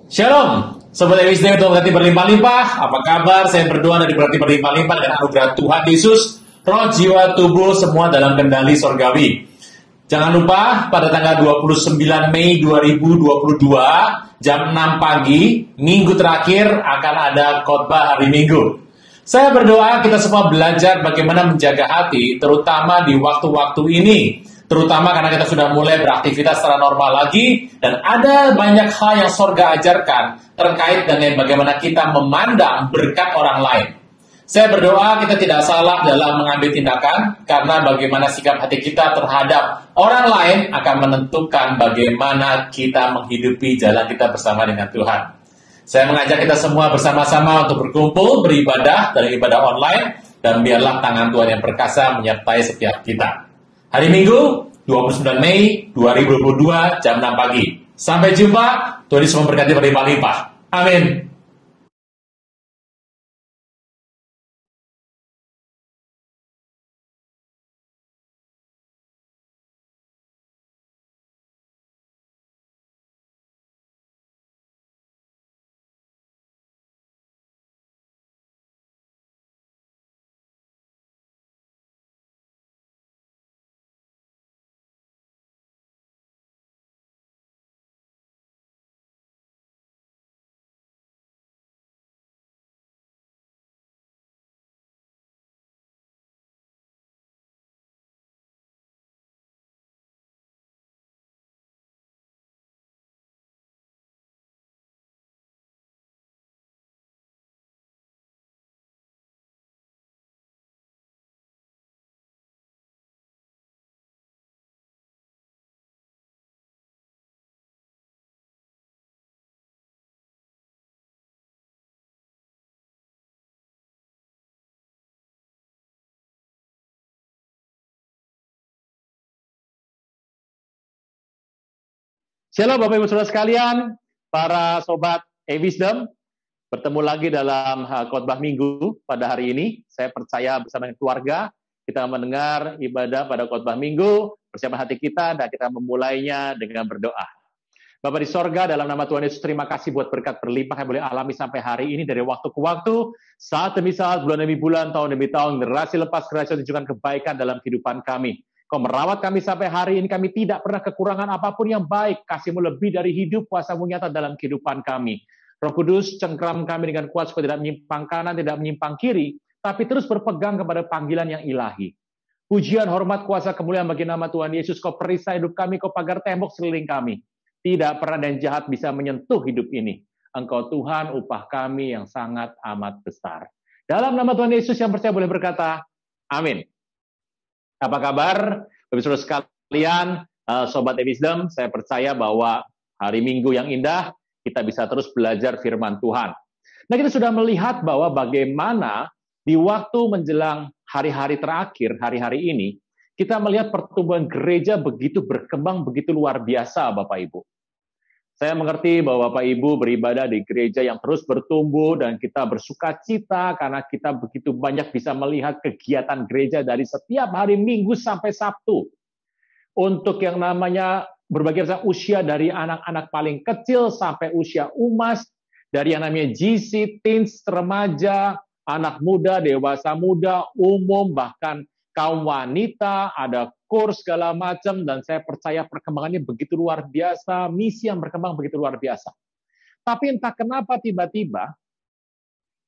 Shalom, Sobat Wisdom Tuhan berkati berlimpah-limpah. Apa kabar? Saya berdoa dan diberkati berlimpah-limpah dengan anugerah Tuhan Yesus, roh, jiwa, tubuh, semua dalam kendali sorgawi. Jangan lupa, pada tanggal 29 Mei 2022, jam 6 pagi, minggu terakhir akan ada khotbah hari Minggu. Saya berdoa kita semua belajar bagaimana menjaga hati, terutama di waktu-waktu ini. Terutama karena kita sudah mulai beraktivitas secara normal lagi, dan ada banyak hal yang sorga ajarkan terkait dengan bagaimana kita memandang berkat orang lain. Saya berdoa kita tidak salah dalam mengambil tindakan, karena bagaimana sikap hati kita terhadap orang lain akan menentukan bagaimana kita menghidupi jalan kita bersama dengan Tuhan. Saya mengajak kita semua bersama-sama untuk berkumpul, beribadah dari ibadah online, dan biarlah tangan Tuhan yang perkasa menyertai setiap kita. Hari Minggu, 29 Mei 2022, jam 6 pagi. Sampai jumpa, Tuhan Yesus memberkati berlimpah-limpah. Amin. Shalom Bapak Ibu Saudara sekalian, para Sobat E-Wisdom, bertemu lagi dalam khotbah minggu pada hari ini. Saya percaya bersama dengan keluarga, kita mendengar ibadah pada khotbah minggu, persiapan hati kita, dan kita memulainya dengan berdoa. Bapak di sorga, dalam nama Tuhan Yesus, terima kasih buat berkat berlimpah yang boleh alami sampai hari ini, dari waktu ke waktu, saat demi saat, bulan demi bulan, tahun demi tahun, generasi lepas generasi tunjukkan kebaikan dalam kehidupan kami. Kau merawat kami sampai hari ini, kami tidak pernah kekurangan apapun yang baik. Kasih-Mu lebih dari hidup, kuasa-Mu nyata dalam kehidupan kami. Roh Kudus, cengkram kami dengan kuat supaya tidak menyimpang kanan, tidak menyimpang kiri, tapi terus berpegang kepada panggilan yang ilahi. Pujian, hormat, kuasa, kemuliaan bagi nama Tuhan Yesus. Kau perisai hidup kami, Kau pagar tembok sekeliling kami. Tidak pernah dan jahat bisa menyentuh hidup ini. Engkau Tuhan, upah kami yang sangat amat besar. Dalam nama Tuhan Yesus yang percaya boleh berkata, amin. Apa kabar, Bapak Saudara sekalian, Sobat E-Wisdom? Saya percaya bahwa hari Minggu yang indah, kita bisa terus belajar firman Tuhan. Nah, kita sudah melihat bahwa bagaimana di waktu menjelang hari-hari terakhir, hari-hari ini, kita melihat pertumbuhan gereja begitu berkembang, begitu luar biasa, Bapak Ibu. Saya mengerti bahwa Bapak Ibu beribadah di gereja yang terus bertumbuh, dan kita bersuka cita karena kita begitu banyak bisa melihat kegiatan gereja dari setiap hari Minggu sampai Sabtu. Untuk yang namanya berbagai macam usia, dari anak-anak paling kecil sampai usia umas, dari yang namanya GC, teens, remaja, anak muda, dewasa muda, umum, bahkan kaum wanita, ada kurs segala macam, dan saya percaya perkembangannya begitu luar biasa, misi yang berkembang begitu luar biasa. Tapi entah kenapa tiba-tiba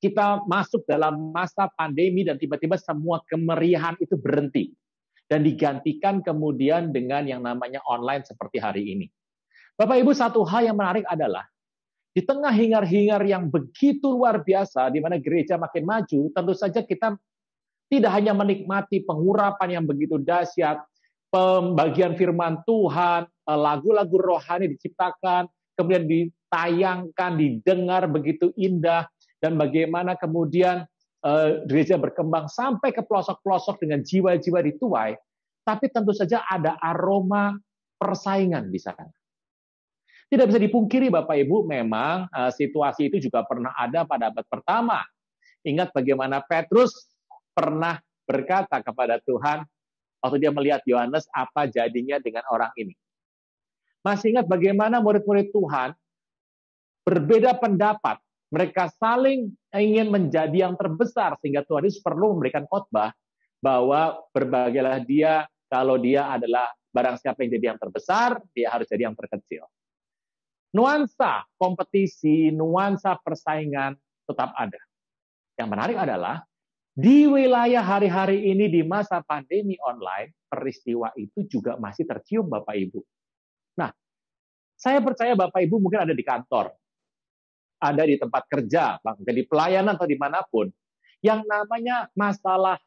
kita masuk dalam masa pandemi, dan tiba-tiba semua kemeriahan itu berhenti, dan digantikan kemudian dengan yang namanya online seperti hari ini. Bapak Ibu, satu hal yang menarik adalah, di tengah hingar-hingar yang begitu luar biasa, di mana gereja makin maju, tentu saja kita tidak hanya menikmati pengurapan yang begitu dahsyat, pembagian firman Tuhan, lagu-lagu rohani diciptakan, kemudian ditayangkan, didengar begitu indah, dan bagaimana kemudian gereja berkembang sampai ke pelosok-pelosok dengan jiwa-jiwa dituai, tapi tentu saja ada aroma persaingan di sana. Tidak bisa dipungkiri Bapak Ibu, memang situasi itu juga pernah ada pada abad pertama. Ingat bagaimana Petrus pernah berkata kepada Tuhan, waktu dia melihat Yohanes, apa jadinya dengan orang ini. Masih ingat bagaimana murid-murid Tuhan berbeda pendapat, mereka saling ingin menjadi yang terbesar, sehingga Tuhan Yesus perlu memberikan khotbah bahwa berbahagialah dia kalau dia adalah barang siapa yang jadi yang terbesar, dia harus jadi yang terkecil. Nuansa kompetisi, nuansa persaingan tetap ada. Yang menarik adalah, di wilayah hari-hari ini, di masa pandemi online, peristiwa itu juga masih tercium Bapak Ibu. Nah, saya percaya Bapak Ibu mungkin ada di kantor, ada di tempat kerja, di pelayanan atau dimanapun, yang namanya masalah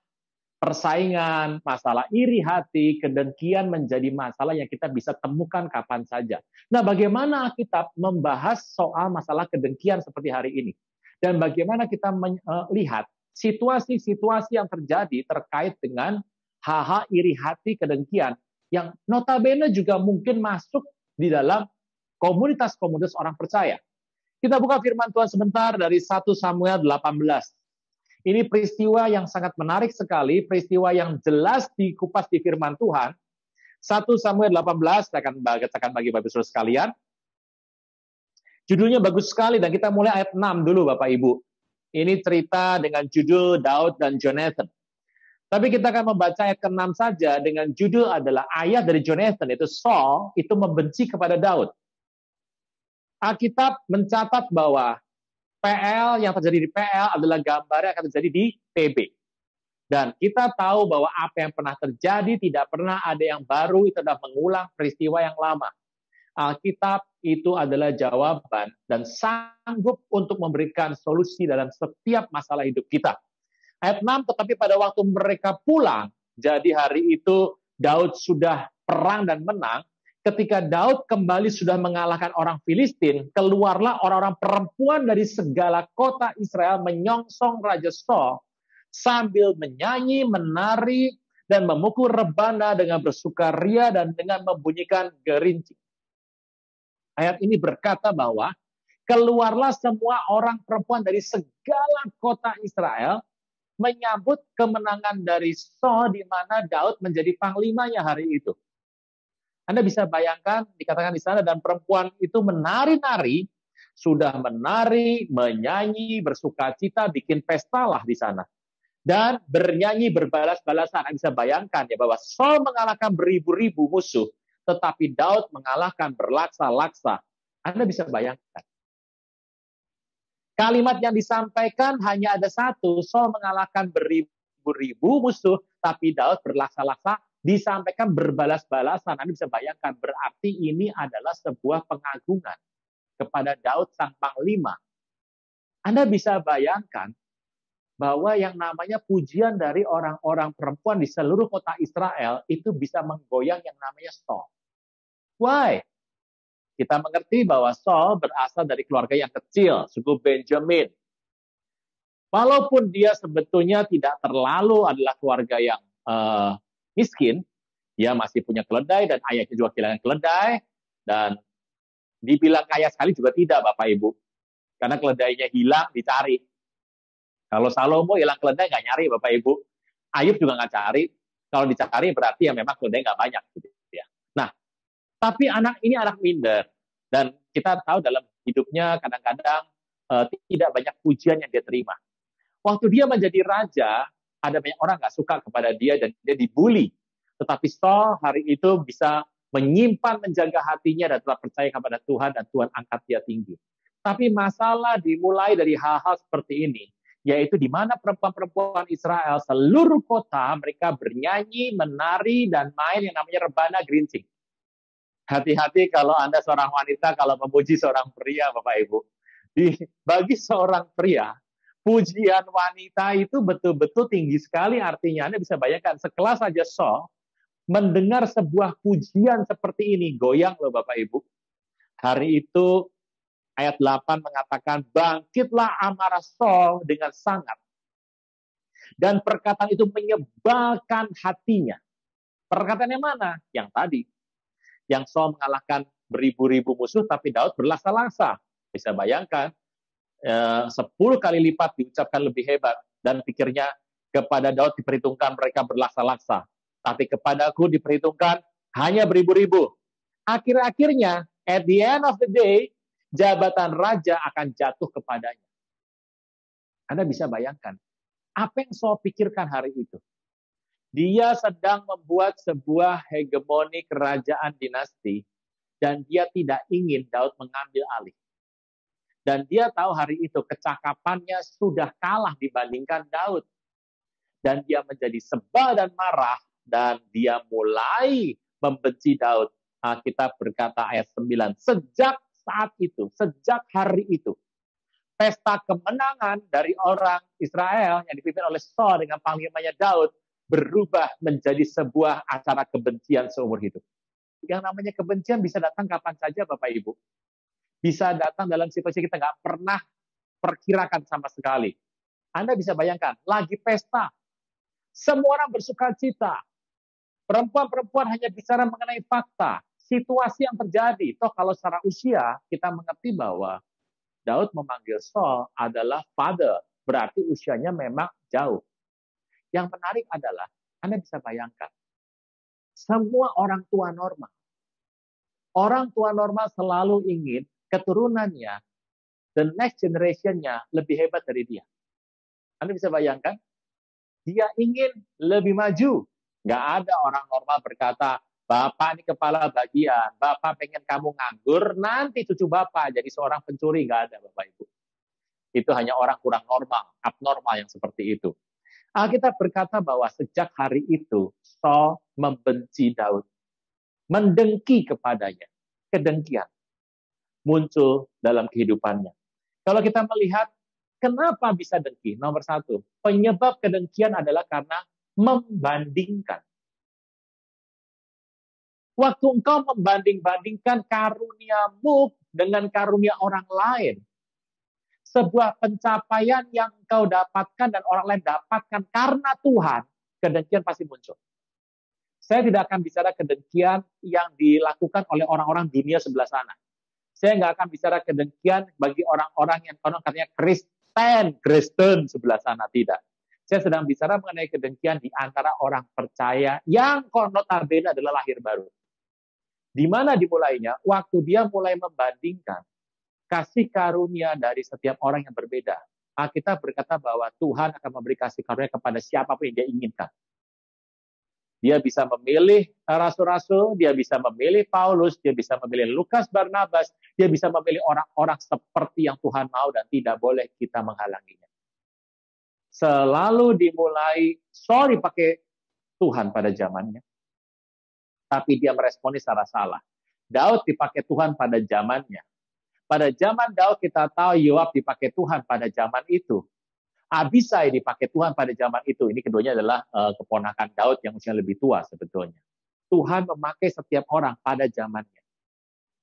persaingan, masalah iri hati, kedengkian menjadi masalah yang kita bisa temukan kapan saja. Nah, bagaimana Alkitab membahas soal masalah kedengkian seperti hari ini? Dan bagaimana kita melihat situasi-situasi yang terjadi terkait dengan hal-hal iri hati, kedengkian, yang notabene juga mungkin masuk di dalam komunitas-komunitas orang percaya. Kita buka firman Tuhan sebentar dari 1 Samuel 18. Ini peristiwa yang sangat menarik sekali, peristiwa yang jelas dikupas di firman Tuhan. 1 Samuel 18, saya akan bacakan bagi Bapak Ibu sekalian. Judulnya bagus sekali, dan kita mulai ayat 6 dulu Bapak Ibu. Ini cerita dengan judul Daud dan Jonathan. Tapi kita akan membaca ayat ke-6 saja dengan judul adalah ayah dari Jonathan, yaitu Saul, itu membenci kepada Daud. Alkitab mencatat bahwa PL yang terjadi di PL adalah gambar yang akan terjadi di PB. Dan kita tahu bahwa apa yang pernah terjadi tidak pernah ada yang baru, itu adalah mengulang peristiwa yang lama. Alkitab itu adalah jawaban dan sanggup untuk memberikan solusi dalam setiap masalah hidup kita. Ayat 6, tetapi pada waktu mereka pulang, jadi hari itu Daud sudah perang dan menang. Ketika Daud kembali sudah mengalahkan orang Filistin, keluarlah orang-orang perempuan dari segala kota Israel menyongsong Raja Saul sambil menyanyi, menari, dan memukul rebana dengan bersukaria dan dengan membunyikan gerincing. Ayat ini berkata bahwa keluarlah semua orang perempuan dari segala kota Israel menyambut kemenangan dari Saul di mana Daud menjadi panglimanya hari itu. Anda bisa bayangkan, dikatakan di sana, dan perempuan itu menari-nari, sudah menari, menyanyi, bersukacita, bikin pesta lah di sana. Dan bernyanyi berbalas-balasan. Anda bisa bayangkan ya bahwa Saul mengalahkan beribu-ribu musuh, tetapi Daud mengalahkan berlaksa-laksa. Anda bisa bayangkan. Kalimat yang disampaikan hanya ada satu, Saul mengalahkan beribu-ribu musuh, tapi Daud berlaksa-laksa, disampaikan berbalas-balasan. Anda bisa bayangkan, berarti ini adalah sebuah pengagungan kepada Daud sang panglima. Anda bisa bayangkan bahwa yang namanya pujian dari orang-orang perempuan di seluruh kota Israel itu bisa menggoyang yang namanya Saul. Why? Kita mengerti bahwa Saul berasal dari keluarga yang kecil, suku Benjamin. Walaupun dia sebetulnya tidak terlalu adalah keluarga yang miskin, dia masih punya keledai dan ayahnya juga kehilangan keledai, dan dibilang kaya sekali juga tidak Bapak Ibu, karena keledainya hilang dicari. Kalau Salomo hilang keledai nggak nyari Bapak Ibu, Ayub juga nggak cari, kalau dicari berarti ya memang keledai nggak banyak. Gitu ya. Nah, tapi anak ini anak minder, dan kita tahu dalam hidupnya kadang-kadang tidak banyak pujian yang dia terima. Waktu dia menjadi raja, ada banyak orang nggak suka kepada dia dan dia dibully. Tetapi Saul hari itu bisa menyimpan, menjaga hatinya dan telah percaya kepada Tuhan dan Tuhan angkat dia tinggi. Tapi masalah dimulai dari hal-hal seperti ini, yaitu di mana perempuan-perempuan Israel seluruh kota mereka bernyanyi, menari dan main yang namanya rebana gerincing. Hati-hati kalau Anda seorang wanita kalau memuji seorang pria, Bapak Ibu. Bagi seorang pria, pujian wanita itu betul-betul tinggi sekali artinya. Anda bisa bayangkan, sekelas saja Saul mendengar sebuah pujian seperti ini, goyang loh Bapak Ibu. Hari itu ayat 8 mengatakan, bangkitlah amarah Saul dengan sangat. Dan perkataan itu menyebalkan hatinya. Perkataan yang mana? Yang tadi. Yang Saul mengalahkan beribu-ribu musuh, tapi Daud berlaksa-laksa. Bisa bayangkan, 10 kali lipat diucapkan lebih hebat, dan pikirnya kepada Daud diperhitungkan mereka berlaksa-laksa, tapi kepadaku diperhitungkan hanya beribu-ribu. Akhir-akhirnya, at the end of the day, jabatan raja akan jatuh kepadanya. Anda bisa bayangkan, apa yang Saul pikirkan hari itu? Dia sedang membuat sebuah hegemoni kerajaan dinasti, dan dia tidak ingin Daud mengambil alih. Dan dia tahu hari itu kecakapannya sudah kalah dibandingkan Daud. Dan dia menjadi sebal dan marah, dan dia mulai membenci Daud. Kita berkata ayat 9, sejak saat itu, sejak hari itu, pesta kemenangan dari orang Israel yang dipimpin oleh Saul dengan panglimanya Daud berubah menjadi sebuah acara kebencian seumur hidup. Yang namanya kebencian bisa datang kapan saja, Bapak Ibu. Bisa datang dalam situasi kita nggak pernah perkirakan sama sekali. Anda bisa bayangkan, lagi pesta, semua orang bersuka cita, perempuan-perempuan hanya bicara mengenai fakta, situasi yang terjadi. Toh kalau secara usia, kita mengerti bahwa Daud memanggil Saul adalah father, berarti usianya memang jauh. Yang menarik adalah, Anda bisa bayangkan, semua orang tua normal selalu ingin keturunannya, the next generation-nya lebih hebat dari dia. Anda bisa bayangkan, dia ingin lebih maju. Nggak ada orang normal berkata, Bapak ini kepala bagian, Bapak pengen kamu nganggur, nanti cucu Bapak jadi seorang pencuri. Nggak ada, Bapak Ibu. Itu hanya orang kurang normal, abnormal yang seperti itu. Alkitab berkata bahwa sejak hari itu, Saul membenci Daud. Mendengki kepadanya. Kedengkian muncul dalam kehidupannya. Kalau kita melihat, kenapa bisa dengki? Nomor satu, penyebab kedengkian adalah karena membandingkan. Waktu engkau membanding-bandingkan karuniamu dengan karunia orang lain, sebuah pencapaian yang engkau dapatkan dan orang lain dapatkan karena Tuhan, kedengkian pasti muncul. Saya tidak akan bicara kedengkian yang dilakukan oleh orang-orang dunia sebelah sana. Saya nggak akan bicara kedengkian bagi orang-orang yang konon katanya Kristen sebelah sana, tidak. Saya sedang bicara mengenai kedengkian di antara orang percaya yang notabene adalah lahir baru. Di mana dimulainya? Waktu dia mulai membandingkan kasih karunia dari setiap orang yang berbeda. Alkitab berkata bahwa Tuhan akan memberi kasih karunia kepada siapapun yang dia inginkan. Dia bisa memilih rasul-rasul, dia bisa memilih Paulus, dia bisa memilih Lukas, Barnabas, dia bisa memilih orang-orang seperti yang Tuhan mau dan tidak boleh kita menghalanginya. Selalu dimulai, sorry pakai Tuhan pada zamannya, tapi dia meresponi secara salah. Daud dipakai Tuhan pada zamannya. Pada zaman Daud kita tahu Yoab dipakai Tuhan pada zaman itu. Abisai dipakai Tuhan pada zaman itu. Ini keduanya adalah keponakan Daud yang usia lebih tua sebetulnya. Tuhan memakai setiap orang pada zamannya.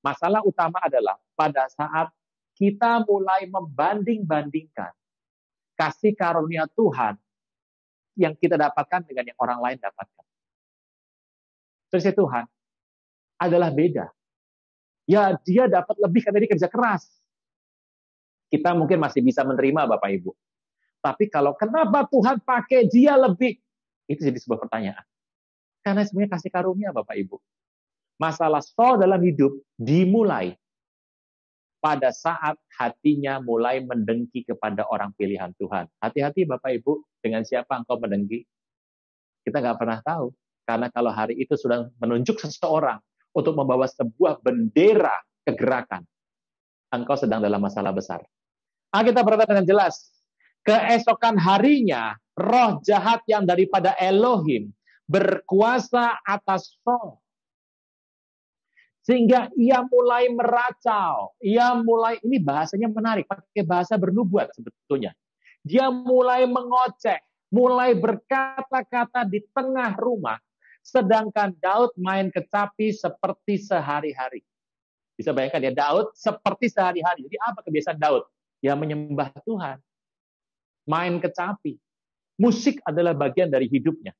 Masalah utama adalah pada saat kita mulai membanding-bandingkan kasih karunia Tuhan yang kita dapatkan dengan yang orang lain dapatkan. Terus Tuhan adalah beda. Ya, dia dapat lebih karena dia kerja keras. Kita mungkin masih bisa menerima, Bapak Ibu. Tapi kalau kenapa Tuhan pakai dia lebih? Itu jadi sebuah pertanyaan. Karena sebenarnya kasih karunia, Bapak Ibu. Masalah Saul dalam hidup dimulai pada saat hatinya mulai mendengki kepada orang pilihan Tuhan. Hati-hati Bapak Ibu, dengan siapa engkau mendengki? Kita nggak pernah tahu. Karena kalau hari itu sudah menunjuk seseorang untuk membawa sebuah bendera kegerakan, engkau sedang dalam masalah besar. Kita berkata dengan jelas, keesokan harinya, roh jahat yang daripada Elohim berkuasa atas Saul. Sehingga ia mulai meracau. Ini bahasanya menarik, pakai bahasa bernubuat sebetulnya. Dia mulai mengoceh, mulai berkata-kata di tengah rumah, sedangkan Daud main kecapi seperti sehari-hari. Bisa bayangkan ya, Daud seperti sehari-hari. Jadi apa kebiasaan Daud? Ya menyembah Tuhan. Main kecapi. Musik adalah bagian dari hidupnya.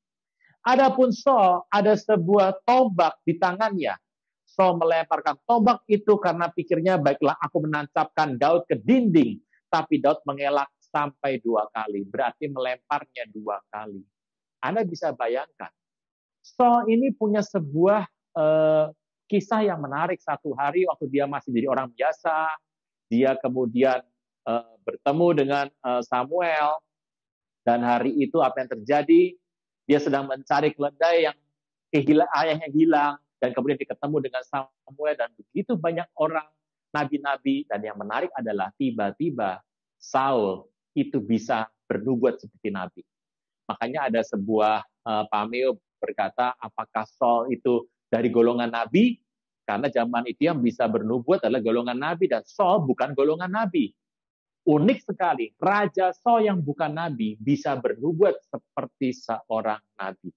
Adapun Saul, ada sebuah tombak di tangannya. Saul melemparkan tombak itu karena pikirnya, baiklah aku menancapkan Daud ke dinding. Tapi Daud mengelak sampai 2 kali. Berarti melemparnya 2 kali. Anda bisa bayangkan. Saul ini punya sebuah kisah yang menarik. Satu hari waktu dia masih jadi orang biasa, dia kemudian bertemu dengan Samuel, dan hari itu apa yang terjadi? Dia sedang mencari keledai yang ayahnya hilang, dan kemudian dia ketemu dengan Samuel, dan begitu banyak orang nabi-nabi, dan yang menarik adalah tiba-tiba Saul itu bisa bernubuat seperti nabi. Makanya ada sebuah pameo berkata, apakah Saul itu dari golongan nabi? Karena zaman itu yang bisa bernubuat adalah golongan nabi, dan Saul bukan golongan nabi. Unik sekali, Raja Saul yang bukan nabi bisa bernubuat seperti seorang nabi.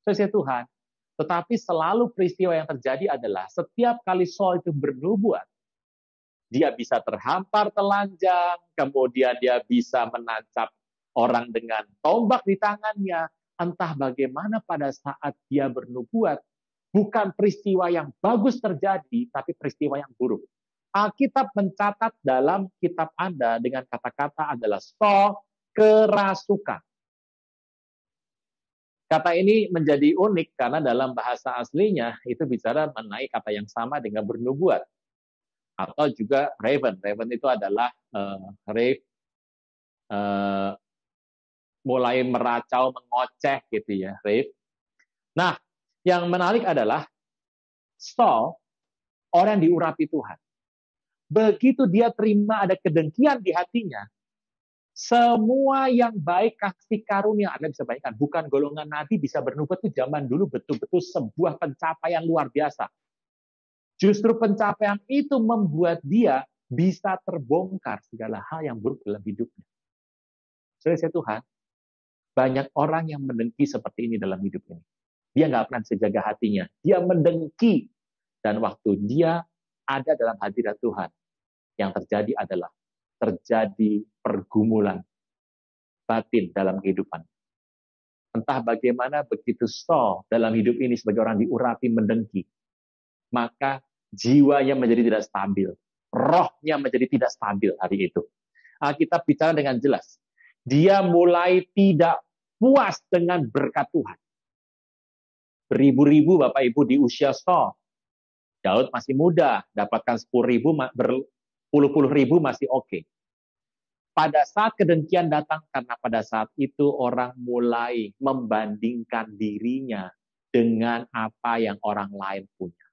Saudara Tuhan, tetapi selalu peristiwa yang terjadi adalah setiap kali Saul itu bernubuat, dia bisa terhampar telanjang, kemudian dia bisa menancap orang dengan tombak di tangannya. Entah bagaimana pada saat dia bernubuat, bukan peristiwa yang bagus terjadi, tapi peristiwa yang buruk. Alkitab mencatat dalam kitab Anda dengan kata-kata adalah Saul kerasukan. Kata ini menjadi unik karena dalam bahasa aslinya itu bicara mengenai kata yang sama dengan bernubuat. Atau juga raven. Raven itu adalah mulai meracau, mengoceh gitu ya, rave. Nah, yang menarik adalah Saul, orang yang diurapi Tuhan. Begitu dia terima ada kedengkian di hatinya, semua yang baik kasih karunia, Anda bisa bayangkan, bukan golongan nabi bisa bernubuat itu zaman dulu betul-betul sebuah pencapaian luar biasa. Justru pencapaian itu membuat dia bisa terbongkar segala hal yang buruk dalam hidupnya. Saudara Tuhan, banyak orang yang mendengki seperti ini dalam hidup ini. Dia nggak pernah bisa jaga hatinya. Dia mendengki. Dan waktu dia ada dalam hadirat Tuhan, yang terjadi adalah terjadi pergumulan batin dalam kehidupan. Entah bagaimana begitu Saul dalam hidup ini sebagai orang diurapi mendengki, maka jiwanya menjadi tidak stabil. Rohnya menjadi tidak stabil hari itu. Alkitab bicara dengan jelas. Dia mulai tidak puas dengan berkat Tuhan. Beribu-ribu Bapak Ibu di usia Saul. Daud masih muda, dapatkan 10.000, puluh ribu masih oke. Pada saat kedengkian datang, karena pada saat itu orang mulai membandingkan dirinya dengan apa yang orang lain punya.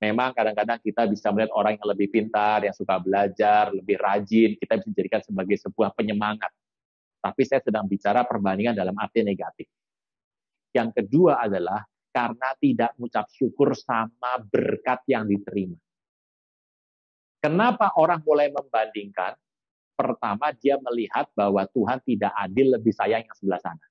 Memang kadang-kadang kita bisa melihat orang yang lebih pintar, yang suka belajar, lebih rajin, kita bisa jadikan sebagai sebuah penyemangat. Tapi saya sedang bicara perbandingan dalam arti negatif. Yang kedua adalah karena tidak mengucap syukur sama berkat yang diterima. Kenapa orang mulai membandingkan? Pertama, dia melihat bahwa Tuhan tidak adil, lebih sayang yang sebelah sana.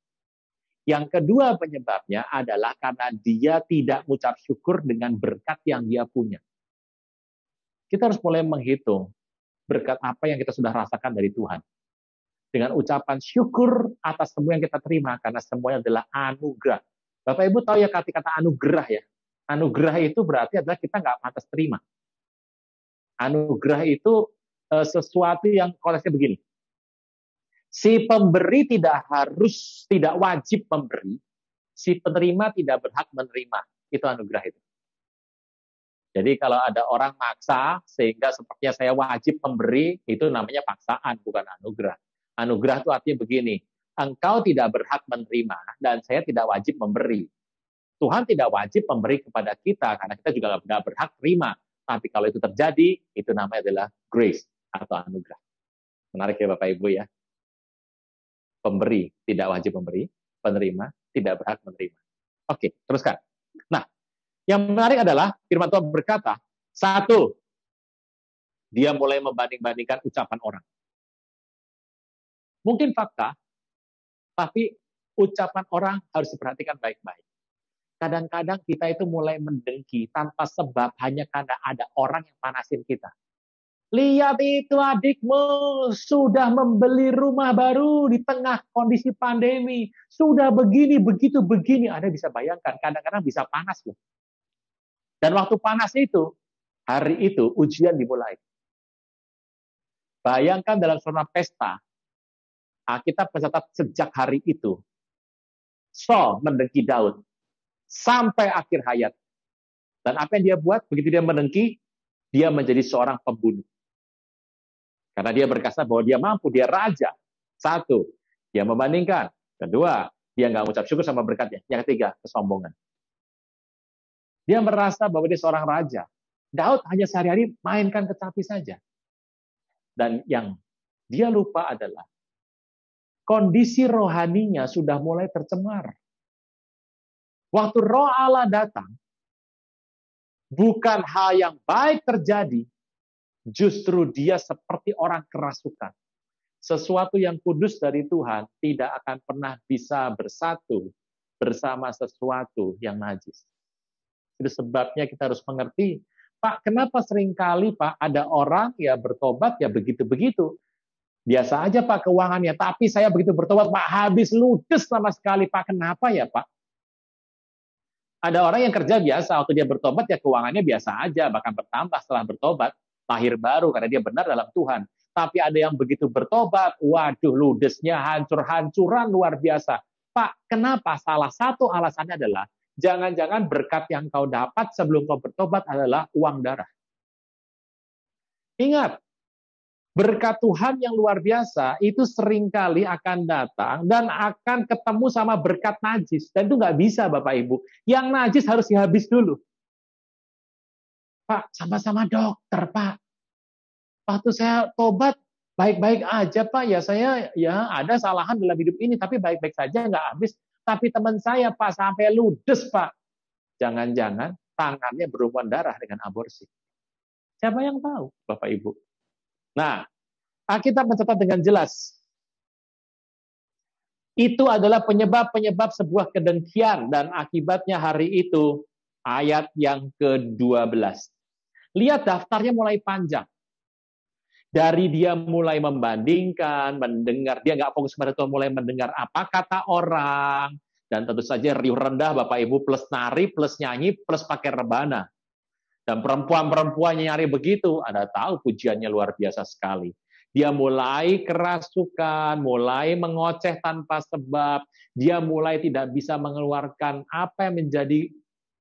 Yang kedua penyebabnya adalah karena dia tidak mengucap syukur dengan berkat yang dia punya. Kita harus mulai menghitung berkat apa yang kita sudah rasakan dari Tuhan. Dengan ucapan syukur atas semua yang kita terima, karena semuanya adalah anugerah. Bapak Ibu tahu ya kata anugerah ya. Anugerah itu berarti adalah kita nggak pantas terima. Anugerah itu sesuatu yang konteksnya begini. Si pemberi tidak wajib memberi, si penerima tidak berhak menerima. Itu anugerah itu. Jadi kalau ada orang maksa sehingga sepertinya saya wajib memberi, itu namanya paksaan, bukan anugerah. Anugerah itu artinya begini, engkau tidak berhak menerima dan saya tidak wajib memberi. Tuhan tidak wajib memberi kepada kita karena kita juga tidak berhak terima. Tapi kalau itu terjadi, itu namanya adalah grace atau anugerah. Menarik ya Bapak Ibu ya. Pemberi tidak wajib memberi, penerima tidak berhak menerima. Oke, teruskan. Nah, yang menarik adalah firman Tuhan berkata, satu, dia mulai membanding-bandingkan ucapan orang. Mungkin fakta, tapi ucapan orang harus diperhatikan baik-baik. Kadang-kadang kita itu mulai mendengki tanpa sebab hanya karena ada orang yang panasin kita. Lihat itu adikmu sudah membeli rumah baru di tengah kondisi pandemi. Sudah begini, begitu, begini. Anda bisa bayangkan, kadang-kadang bisa panas loh. Dan waktu panas itu, hari itu ujian dimulai. Bayangkan dalam suasana pesta, Alkitab mencatat sejak hari itu, Saul mendengki Daud sampai akhir hayat. Dan apa yang dia buat? Begitu dia mendengki, dia menjadi seorang pembunuh. Karena dia berkata bahwa dia mampu, dia raja. Satu, dia membandingkan. Kedua, dia nggak mengucap syukur sama berkatnya. Yang ketiga, kesombongan. Dia merasa bahwa dia seorang raja. Daud hanya sehari-hari mainkan kecapi saja. Dan yang dia lupa adalah kondisi rohaninya sudah mulai tercemar. Waktu Roh Allah datang, bukan hal yang baik terjadi, justru dia seperti orang kerasukan. Sesuatu yang kudus dari Tuhan tidak akan pernah bisa bersatu bersama sesuatu yang najis. Itu sebabnya kita harus mengerti, Pak, kenapa seringkali Pak ada orang ya bertobat ya begitu-begitu. Biasa aja Pak keuangannya, tapi saya begitu bertobat Pak habis ludes sama sekali Pak. Kenapa ya Pak? Ada orang yang kerja biasa, waktu dia bertobat ya keuangannya biasa aja, bahkan bertambah setelah bertobat, lahir baru karena dia benar dalam Tuhan. Tapi ada yang begitu bertobat, waduh ludesnya hancur-hancuran luar biasa. Pak, kenapa? Salah satu alasannya adalah, jangan-jangan berkat yang kau dapat sebelum kau bertobat adalah uang darah. Ingat, berkat Tuhan yang luar biasa itu seringkali akan datang dan akan ketemu sama berkat najis. Dan itu nggak bisa Bapak Ibu. Yang najis harus dihabis dulu. Pak, sama-sama dokter Pak. Waktu saya tobat, baik-baik aja Pak. Ya saya ya ada salahan dalam hidup ini, tapi baik-baik saja nggak habis. Tapi teman saya Pak sampai ludes Pak. Jangan-jangan tangannya berhubungan darah dengan aborsi. Siapa yang tahu Bapak Ibu? Nah, Alkitab mencatat dengan jelas. Itu adalah penyebab-penyebab sebuah kedengkian dan akibatnya hari itu ayat yang ke-12. Lihat daftarnya mulai panjang. Dari dia mulai membandingkan, mendengar, dia nggak fokus pada Tuhan, mulai mendengar apa kata orang, dan tentu saja riuh rendah Bapak Ibu, plus nari, plus nyanyi, plus pakai rebana. Dan perempuan-perempuan yang nyari begitu, Anda tahu pujiannya luar biasa sekali. Dia mulai kerasukan, mulai mengoceh tanpa sebab, dia mulai tidak bisa mengeluarkan apa yang menjadi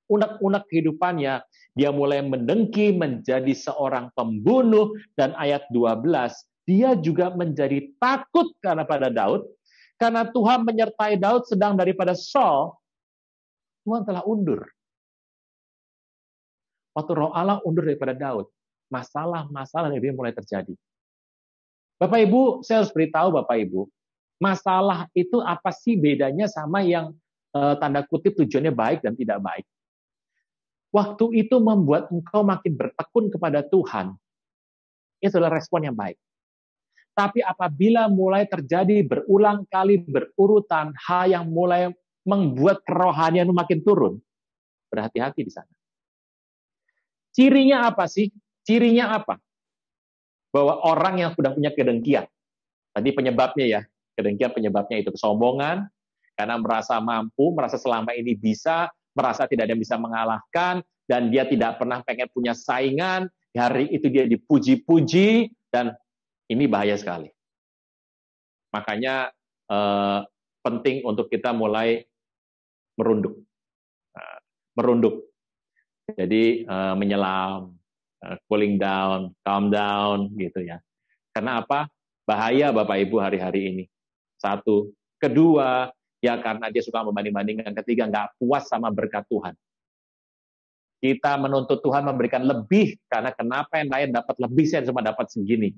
unek-unek kehidupannya. Dia mulai mendengki, menjadi seorang pembunuh, dan ayat 12, dia juga menjadi takut karena pada Daud, karena Tuhan menyertai Daud sedang daripada Saul, Tuhan telah undur. Waktu Roh Allah undur daripada Daud, masalah-masalah yang mulai terjadi. Bapak Ibu, saya harus beritahu Bapak Ibu, masalah itu apa sih bedanya sama yang tanda kutip tujuannya baik dan tidak baik? Waktu itu membuat engkau makin bertekun kepada Tuhan, itu adalah respon yang baik. Tapi apabila mulai terjadi berulang kali berurutan hal yang mulai membuat kerohanian makin turun, berhati-hati di sana. Cirinya apa sih? Cirinya apa? Bahwa orang yang sudah punya kedengkian. Tadi penyebabnya ya, kedengkian penyebabnya itu kesombongan, karena merasa mampu, merasa selama ini bisa, merasa tidak ada yang bisa mengalahkan, dan dia tidak pernah pengen punya saingan, hari itu dia dipuji-puji, dan ini bahaya sekali. Makanya penting untuk kita mulai merunduk. Merunduk. Jadi menyelam, cooling down, calm down, gitu ya. Karena apa? Bahaya Bapak Ibu hari-hari ini. Satu. Kedua, ya karena dia suka membanding-bandingkan. Ketiga, nggak puas sama berkat Tuhan. Kita menuntut Tuhan memberikan lebih, karena kenapa yang lain dapat lebih, saya cuma dapat segini.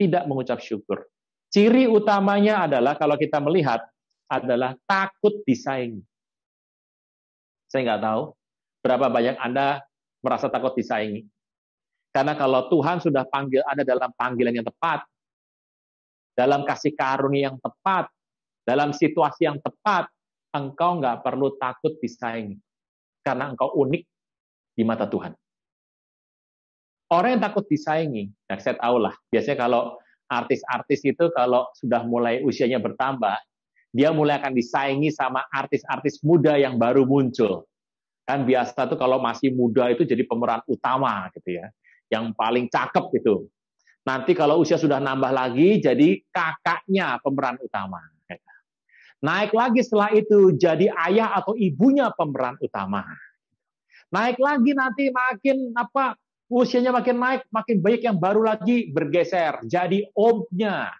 Tidak mengucap syukur. Ciri utamanya adalah, kalau kita melihat, adalah takut disaingi. Saya nggak tahu berapa banyak Anda merasa takut disaingi. Karena kalau Tuhan sudah panggil Anda dalam panggilan yang tepat, dalam kasih karunia yang tepat, dalam situasi yang tepat, engkau nggak perlu takut disaingi. Karena engkau unik di mata Tuhan. Orang yang takut disaingi, nah saya tahu lah, biasanya kalau artis-artis itu kalau sudah mulai usianya bertambah, dia mulai akan disaingi sama artis-artis muda yang baru muncul. Kan biasa tuh kalau masih muda itu jadi pemeran utama gitu ya, yang paling cakep itu. Nanti kalau usia sudah nambah lagi jadi kakaknya pemeran utama. Naik lagi setelah itu jadi ayah atau ibunya pemeran utama. Naik lagi nanti makin Usianya makin naik, makin banyak yang baru lagi bergeser. Jadi omnya,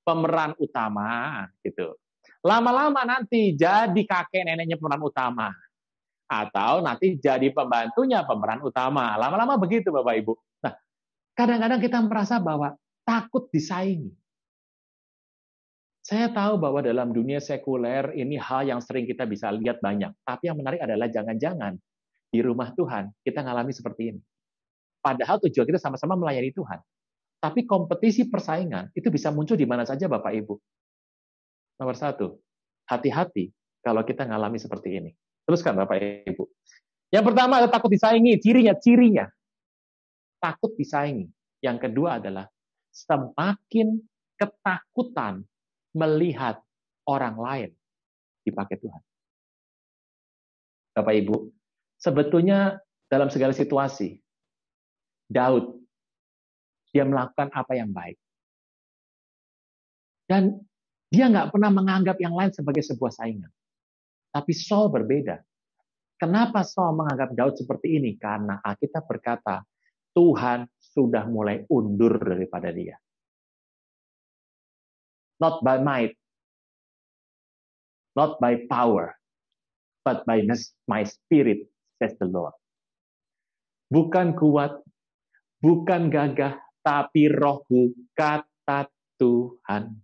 pemeran utama. Gitu. Lama-lama nanti jadi kakek neneknya pemeran utama. Atau nanti jadi pembantunya pemeran utama. Lama-lama begitu Bapak Ibu. Nah, kadang-kadang kita merasa bahwa takut disaingi. Saya tahu bahwa dalam dunia sekuler ini hal yang sering kita bisa lihat banyak. Tapi yang menarik adalah jangan-jangan di rumah Tuhan kita ngalami seperti ini. Padahal tujuan kita sama-sama melayani Tuhan. Tapi kompetisi persaingan itu bisa muncul di mana saja Bapak Ibu. Nomor satu, hati-hati kalau kita ngalami seperti ini. Teruskan Bapak Ibu. Yang pertama adalah takut disaingi, cirinya. Takut disaingi. Yang kedua adalah semakin ketakutan melihat orang lain dipakai Tuhan. Bapak Ibu, sebetulnya dalam segala situasi, Daud, dia melakukan apa yang baik. Dan dia nggak pernah menganggap yang lain sebagai sebuah saingan. Tapi Saul berbeda. Kenapa Saul menganggap Daud seperti ini? Karena Alkitab berkata, Tuhan sudah mulai undur daripada dia. Not by might, not by power, but by my spirit, says the Lord. Bukan kuat, bukan gagah, tapi rohku, kata Tuhan.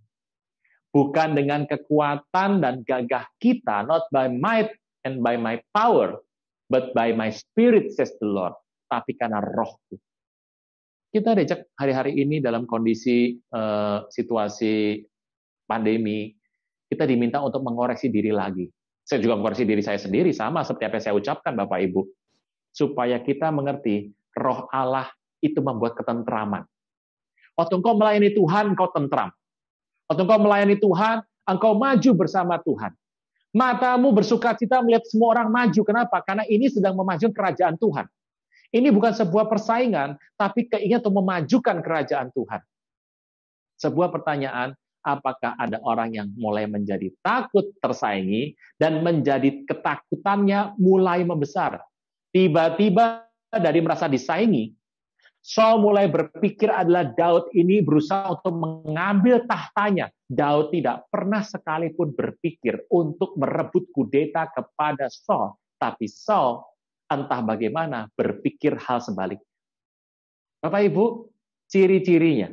Bukan dengan kekuatan dan gagah kita, not by might and by my power, but by my spirit, says the Lord. Tapi karena rohku. Kita diajak hari-hari ini dalam kondisi situasi pandemi, kita diminta untuk mengoreksi diri lagi. Saya juga mengoreksi diri saya sendiri, sama seperti apa yang saya ucapkan Bapak Ibu. Supaya kita mengerti, roh Allah itu membuat ketentraman. Waktu engkau melayani Tuhan, engkau tentram. Waktu engkau melayani Tuhan, engkau maju bersama Tuhan. Matamu bersukacita melihat semua orang maju. Kenapa? Karena ini sedang memajukan kerajaan Tuhan. Ini bukan sebuah persaingan, tapi keinginan untuk memajukan kerajaan Tuhan. Sebuah pertanyaan, apakah ada orang yang mulai menjadi takut tersaingi dan menjadi ketakutannya mulai membesar? Tiba-tiba dari merasa disaingi, Saul mulai berpikir adalah Daud ini berusaha untuk mengambil tahtanya. Daud tidak pernah sekalipun berpikir untuk merebut kudeta kepada Saul. Tapi Saul entah bagaimana berpikir hal sebaliknya. Bapak Ibu, ciri-cirinya.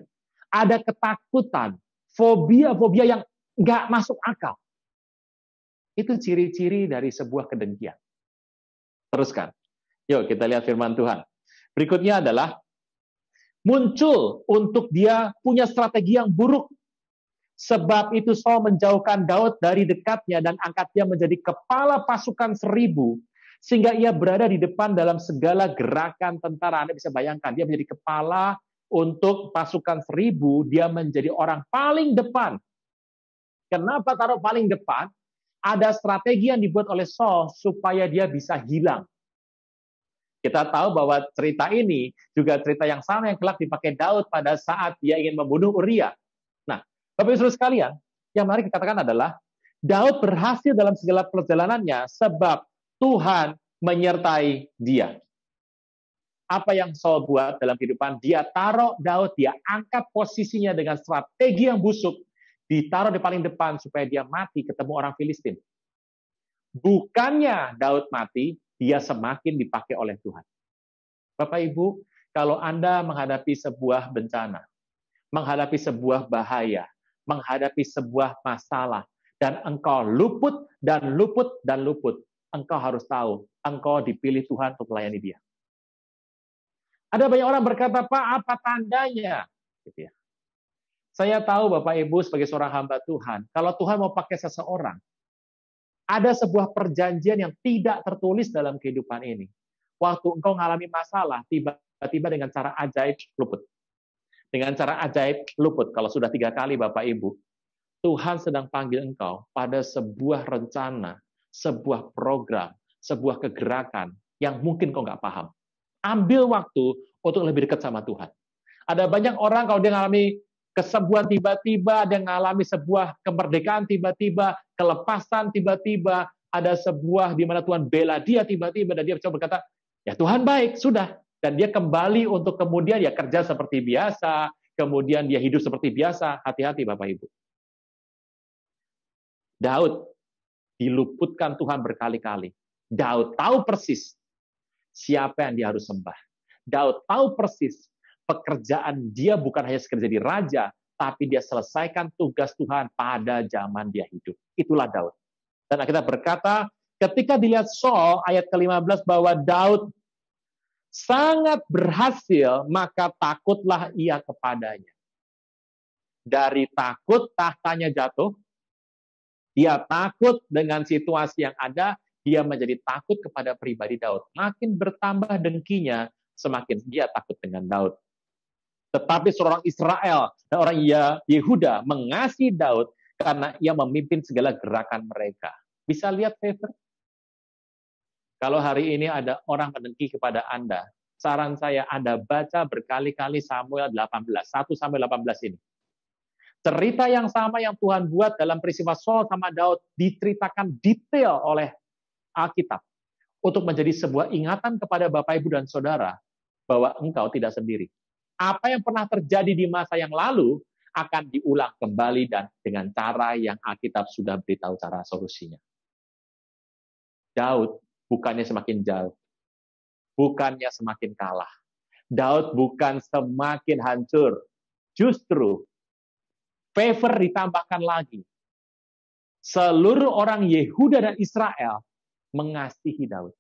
Ada ketakutan, fobia-fobia yang nggak masuk akal. Itu ciri-ciri dari sebuah kedengkian. Teruskan. Yuk kita lihat firman Tuhan. Berikutnya adalah muncul untuk dia punya strategi yang buruk. Sebab itu Saul menjauhkan Daud dari dekatnya dan angkat dia menjadi kepala pasukan 1000. Sehingga ia berada di depan dalam segala gerakan tentara. Anda bisa bayangkan, dia menjadi kepala untuk pasukan 1000, dia menjadi orang paling depan. Kenapa taruh paling depan? Ada strategi yang dibuat oleh Saul supaya dia bisa hilang. Kita tahu bahwa cerita ini juga cerita yang sama yang kelak dipakai Daud pada saat dia ingin membunuh Uria. Nah, Bapak Ibu Saudara sekalian, yang mari kita katakan adalah Daud berhasil dalam segala perjalanannya sebab Tuhan menyertai dia. Apa yang Saul buat dalam kehidupan? Dia taruh Daud, dia angkat posisinya dengan strategi yang busuk, ditaruh di paling depan supaya dia mati ketemu orang Filistin. Bukannya Daud mati, dia semakin dipakai oleh Tuhan. Bapak Ibu, kalau Anda menghadapi sebuah bencana, menghadapi sebuah bahaya, menghadapi sebuah masalah, dan engkau luput, dan luput, dan luput, engkau harus tahu, engkau dipilih Tuhan untuk melayani dia. Ada banyak orang berkata, Pak, apa tandanya? Gitu ya. Saya tahu Bapak Ibu sebagai seorang hamba Tuhan, kalau Tuhan mau pakai seseorang, ada sebuah perjanjian yang tidak tertulis dalam kehidupan ini. Waktu engkau mengalami masalah, tiba-tiba dengan cara ajaib luput. Dengan cara ajaib luput. Kalau sudah 3 kali Bapak Ibu, Tuhan sedang panggil engkau pada sebuah rencana, sebuah program, sebuah kegerakan yang mungkin kau nggak paham. Ambil waktu untuk lebih dekat sama Tuhan. Ada banyak orang kalau dia mengalami kesembuhan tiba-tiba, dia mengalami sebuah kemerdekaan tiba-tiba, kelepasan tiba-tiba, ada sebuah di mana Tuhan bela dia tiba-tiba, dan dia coba berkata, ya Tuhan baik, sudah. Dan dia kembali untuk kemudian ya kerja seperti biasa, kemudian dia hidup seperti biasa. Hati-hati Bapak Ibu. Daud diluputkan Tuhan berkali-kali. Daud tahu persis siapa yang dia harus sembah. Daud tahu persis pekerjaan dia bukan hanya sekedar jadi raja, tapi dia selesaikan tugas Tuhan pada zaman dia hidup. Itulah Daud. Dan kita berkata, ketika dilihat Saul, ayat ke-15, bahwa Daud sangat berhasil, maka takutlah ia kepadanya. Dari takut, tahtanya jatuh. Dia takut dengan situasi yang ada, dia menjadi takut kepada pribadi Daud. Makin bertambah dengkinya, semakin dia takut dengan Daud. Tetapi seorang Israel dan orang Yehuda mengasihi Daud karena ia memimpin segala gerakan mereka. Bisa lihat favor? Kalau hari ini ada orang mendengki kepada Anda, saran saya Anda baca berkali-kali Samuel 18, 1 Samuel 18 ini. Cerita yang sama yang Tuhan buat dalam peristiwa Saul sama Daud diceritakan detail oleh Alkitab untuk menjadi sebuah ingatan kepada Bapak, Ibu, dan Saudara bahwa engkau tidak sendiri. Apa yang pernah terjadi di masa yang lalu akan diulang kembali dan dengan cara yang Alkitab sudah beritahu cara solusinya. Daud bukannya semakin jauh, bukannya semakin kalah. Daud bukan semakin hancur, justru favor ditambahkan lagi. Seluruh orang Yehuda dan Israel mengasihi Daud.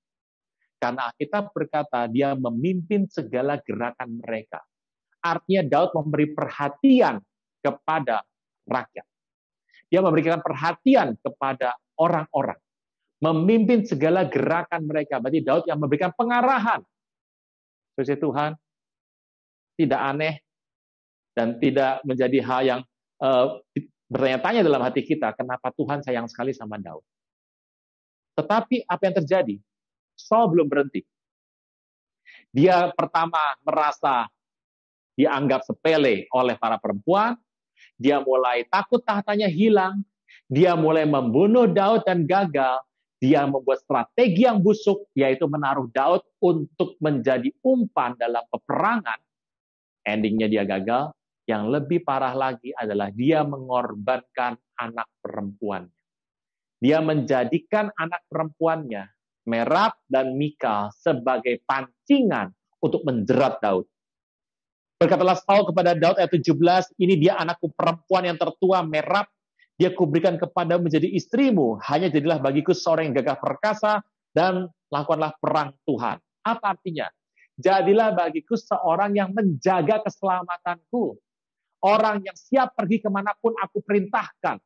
Karena Alkitab berkata dia memimpin segala gerakan mereka. Artinya Daud memberi perhatian kepada rakyat. Dia memberikan perhatian kepada orang-orang. Memimpin segala gerakan mereka. Berarti Daud yang memberikan pengarahan. Puji Tuhan, tidak aneh dan tidak menjadi hal yang bertanya-tanya dalam hati kita, kenapa Tuhan sayang sekali sama Daud. Tetapi apa yang terjadi? Saul belum berhenti. Dia pertama merasa dianggap sepele oleh para perempuan, dia mulai takut tahtanya hilang, dia mulai membunuh Daud dan gagal, dia membuat strategi yang busuk, yaitu menaruh Daud untuk menjadi umpan dalam peperangan. Endingnya dia gagal. Yang lebih parah lagi adalah dia mengorbankan anak perempuannya. Dia menjadikan anak perempuannya, Merab dan Mikal, sebagai pancingan untuk menjerat Daud. Berkatalah Saul kepada Daud ayat 17, ini dia anakku perempuan yang tertua, Merab, dia kuberikan kepada menjadi istrimu, hanya jadilah bagiku seorang yang gagah perkasa, dan lakukanlah perang Tuhan. Apa artinya? Jadilah bagiku seorang yang menjaga keselamatanku, orang yang siap pergi kemanapun aku perintahkan.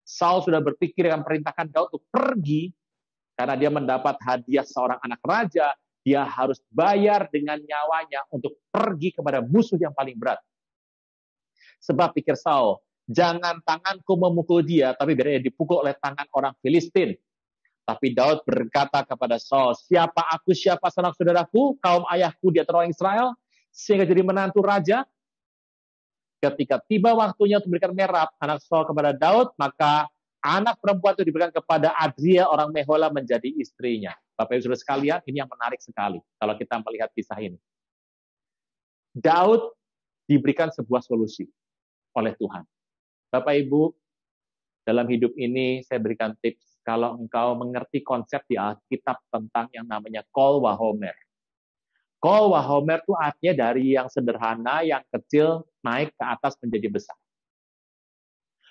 Saul sudah berpikir akan perintahkan Daud untuk pergi, karena dia mendapat hadiah seorang anak raja, dia harus bayar dengan nyawanya untuk pergi kepada musuh yang paling berat. Sebab pikir Saul, jangan tanganku memukul dia, tapi biar dia dipukul oleh tangan orang Filistin. Tapi Daud berkata kepada Saul, siapa aku, siapa sanak saudaraku, kaum ayahku di antara orang Israel, sehingga jadi menantu raja. Ketika tiba waktunya untuk memberikan Merab, anak Saul kepada Daud, maka anak perempuan itu diberikan kepada Adria, orang Mehola, menjadi istrinya. Bapak Ibu Saudara sekalian, ini yang menarik sekali kalau kita melihat kisah ini. Daud diberikan sebuah solusi oleh Tuhan. Bapak Ibu, dalam hidup ini saya berikan tips, kalau engkau mengerti konsep di Alkitab tentang yang namanya Kol Wahomer. Kol Wahomer itu artinya dari yang sederhana, yang kecil, naik ke atas menjadi besar.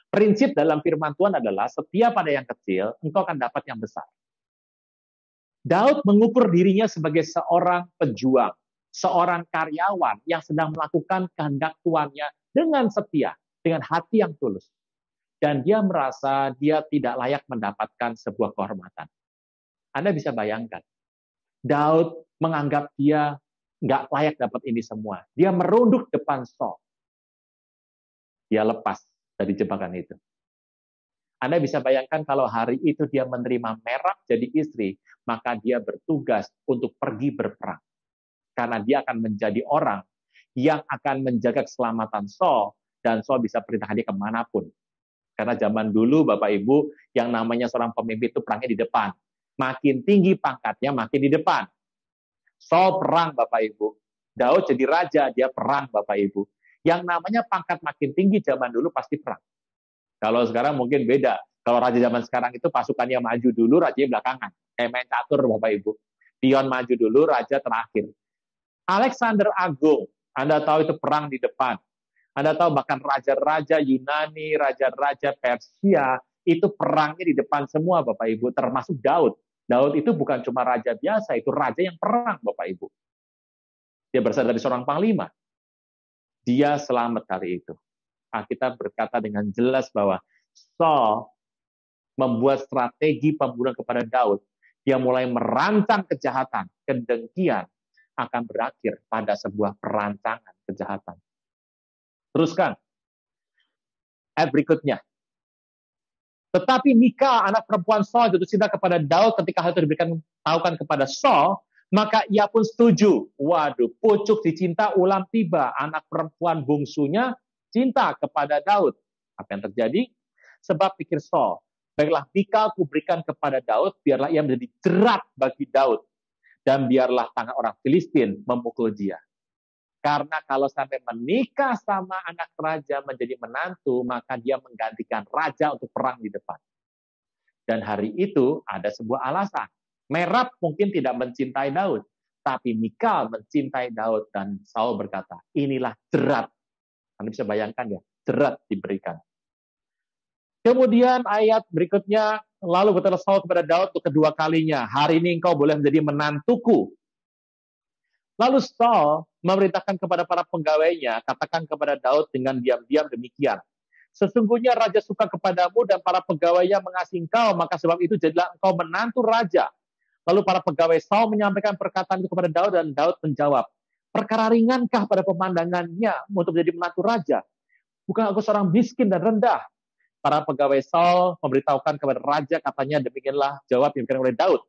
Prinsip dalam firman Tuhan adalah setiap ada yang kecil, engkau akan dapat yang besar. Daud mengukur dirinya sebagai seorang pejuang, seorang karyawan yang sedang melakukan kehendak Tuannya dengan setia, dengan hati yang tulus. Dan dia merasa dia tidak layak mendapatkan sebuah kehormatan. Anda bisa bayangkan, Daud menganggap dia nggak layak dapat ini semua. Dia merunduk depan Saul. Dia lepas dari jebakan itu. Anda bisa bayangkan kalau hari itu dia menerima Merab jadi istri, maka dia bertugas untuk pergi berperang. Karena dia akan menjadi orang yang akan menjaga keselamatan Saul, dan Saul bisa perintahkan dia kemanapun. Karena zaman dulu, Bapak Ibu, yang namanya seorang pemimpin itu perangnya di depan. Makin tinggi pangkatnya, makin di depan. Saul perang, Bapak Ibu. Daud jadi raja, dia perang, Bapak Ibu. Yang namanya pangkat makin tinggi zaman dulu pasti perang. Kalau sekarang mungkin beda. Kalau raja zaman sekarang itu pasukannya maju dulu, rajanya belakangan. Kayak main catur, Bapak Ibu. Pion maju dulu, raja terakhir. Alexander Agung, Anda tahu itu perang di depan. Anda tahu bahkan raja-raja Yunani, raja-raja Persia, itu perangnya di depan semua, Bapak Ibu, termasuk Daud. Daud itu bukan cuma raja biasa, itu raja yang perang, Bapak Ibu. Dia berasal dari seorang panglima. Dia selamat hari itu. Alkitab berkata dengan jelas bahwa Saul membuat strategi pembunuhan kepada Daud. Dia mulai merancang kejahatan, kedengkian akan berakhir pada sebuah perancangan kejahatan. Teruskan. Ayat berikutnya. Tetapi Mikal, anak perempuan Saul, jatuh cinta kepada Daud ketika hal itu diberikan tahukan kepada Saul, maka ia pun setuju. Waduh, pucuk dicinta ulam tiba. Anak perempuan bungsunya cinta kepada Daud. Apa yang terjadi? Sebab pikir Saul, baiklah Mikal kuberikan kepada Daud, biarlah ia menjadi jerat bagi Daud. Dan biarlah tangan orang Filistin memukul dia. Karena kalau sampai menikah sama anak raja menjadi menantu, maka dia menggantikan raja untuk perang di depan. Dan hari itu ada sebuah alasan. Merab mungkin tidak mencintai Daud, tapi Mikal mencintai Daud, dan Saul berkata, inilah jerat. Anda bisa bayangkan ya, jerat diberikan. Kemudian ayat berikutnya, lalu berkata Saul kepada Daud untuk kedua kalinya, hari ini engkau boleh menjadi menantuku. Lalu Saul memerintahkan kepada para penggawainya, katakan kepada Daud dengan diam-diam demikian. Sesungguhnya raja suka kepadamu dan para pegawainya mengasihi engkau, maka sebab itu jadilah engkau menantu raja. Lalu para pegawai Saul menyampaikan perkataan itu kepada Daud, dan Daud menjawab, perkara ringankah pada pemandangannya untuk menjadi menantu raja? Bukan aku seorang miskin dan rendah? Para pegawai Saul memberitahukan kepada raja, katanya demikianlah jawab yang diberikan oleh Daud.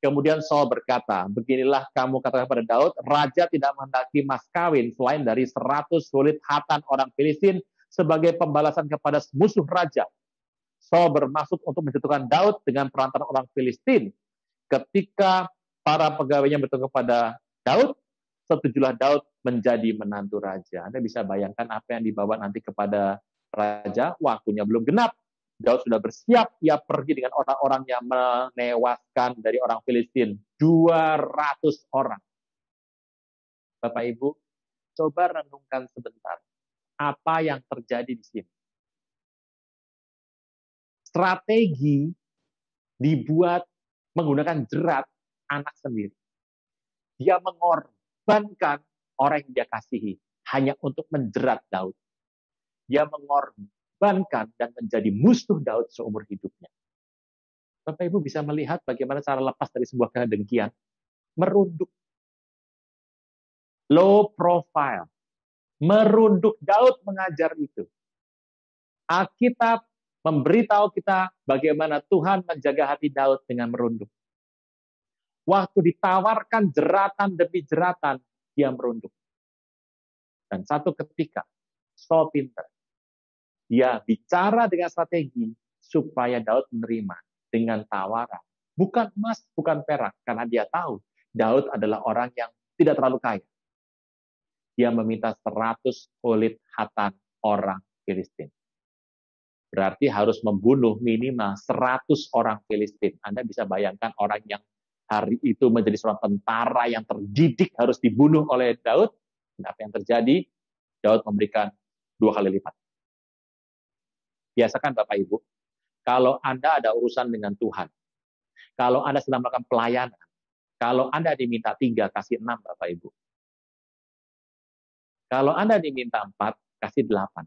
Kemudian Saul berkata, beginilah kamu katakan kepada Daud, raja tidak menghendaki mas kawin selain dari 100 kulit hatan orang Filistin sebagai pembalasan kepada musuh raja. Saul bermaksud untuk menjatuhkan Daud dengan perantaraan orang Filistin. Ketika para pegawainya bertemu kepada Daud, setujulah Daud menjadi menantu raja. Anda bisa bayangkan apa yang dibawa nanti kepada raja, waktunya belum genap. Daud sudah bersiap, ia pergi dengan orang-orang yang menewaskan dari orang Filistin. 200 orang. Bapak Ibu, coba renungkan sebentar. Apa yang terjadi di sini? Strategi dibuat menggunakan jerat anak sendiri. Dia mengorbankan orang yang dia kasihi hanya untuk menjerat Daud. Dia mengorbankan dan menjadi musuh Daud seumur hidupnya. Bapak Ibu bisa melihat bagaimana cara lepas dari sebuah kedengkian. Merunduk. Low profile. Merunduk. Daud mengajar itu. Alkitab memberitahu kita bagaimana Tuhan menjaga hati Daud dengan merunduk. Waktu ditawarkan jeratan demi jeratan, dia merunduk. Dan satu ketika, Saul pintar. Dia bicara dengan strategi supaya Daud menerima dengan tawaran. Bukan emas, bukan perak. Karena dia tahu Daud adalah orang yang tidak terlalu kaya. Dia meminta 100 kulit hatan orang Filistin. Berarti harus membunuh minimal 100 orang Filistin. Anda bisa bayangkan orang yang hari itu menjadi seorang tentara yang terdidik harus dibunuh oleh Daud. Dan apa yang terjadi? Daud memberikan 2 kali lipat. Biasakan Bapak Ibu, kalau Anda ada urusan dengan Tuhan, kalau Anda sedang melakukan pelayanan, kalau Anda diminta 3, kasih 6 Bapak Ibu. Kalau Anda diminta 4, kasih 8.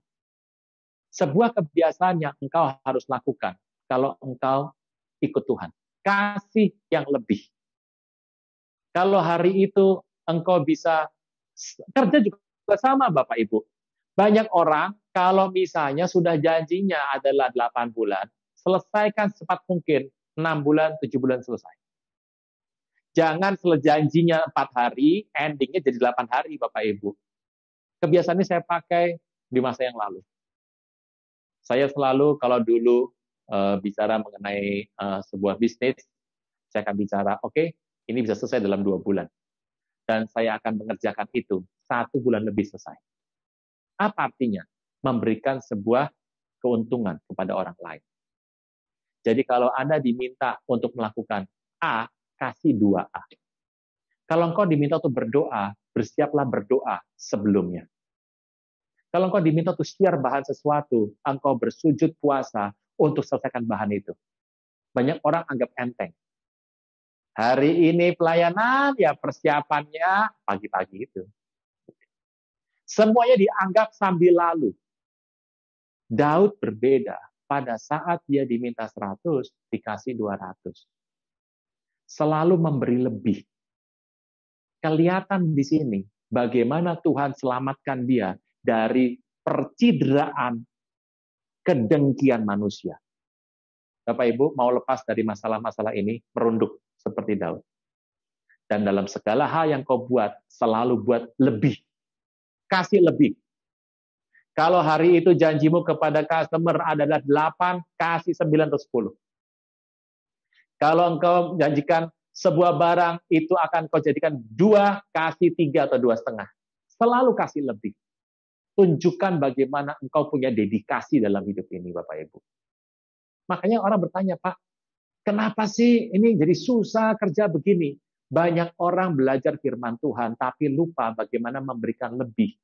Sebuah kebiasaan yang engkau harus lakukan kalau engkau ikut Tuhan. Kasih yang lebih. Kalau hari itu engkau bisa kerja juga sama Bapak Ibu. Banyak orang kalau misalnya sudah janjinya adalah 8 bulan, selesaikan secepat mungkin 6 bulan, 7 bulan selesai. Jangan janjinya 4 hari, endingnya jadi 8 hari Bapak Ibu. Kebiasaan ini saya pakai di masa yang lalu. Saya selalu kalau dulu bicara mengenai sebuah bisnis, saya akan bicara, oke, ini bisa selesai dalam 2 bulan. dan saya akan mengerjakan itu 1 bulan lebih selesai. Apa artinya? Memberikan sebuah keuntungan kepada orang lain. Jadi kalau Anda diminta untuk melakukan A, kasih 2A. Kalau engkau diminta untuk berdoa, bersiaplah berdoa sebelumnya. Kalau engkau diminta untuk share bahan sesuatu, engkau bersujud puasa untuk selesaikan bahan itu. Banyak orang anggap enteng. Hari ini pelayanan, ya persiapannya pagi-pagi itu. Semuanya dianggap sambil lalu. Daud berbeda. Pada saat dia diminta 100, dikasih 200. Selalu memberi lebih. Kelihatan di sini bagaimana Tuhan selamatkan dia dari percideraan kedengkian manusia. Bapak Ibu mau lepas dari masalah-masalah ini, merunduk seperti Daud. Dan dalam segala hal yang kau buat, selalu buat lebih. Kasih lebih. Kalau hari itu janjimu kepada customer adalah 8, kasih 9 atau 10. Kalau engkau janjikan sebuah barang, itu akan kau jadikan 2, kasih 3 atau 2,5. Selalu kasih lebih. Tunjukkan bagaimana engkau punya dedikasi dalam hidup ini, Bapak Ibu. Makanya orang bertanya, Pak, kenapa sih ini jadi susah kerja begini? Banyak orang belajar firman Tuhan, tapi lupa bagaimana memberikan lebih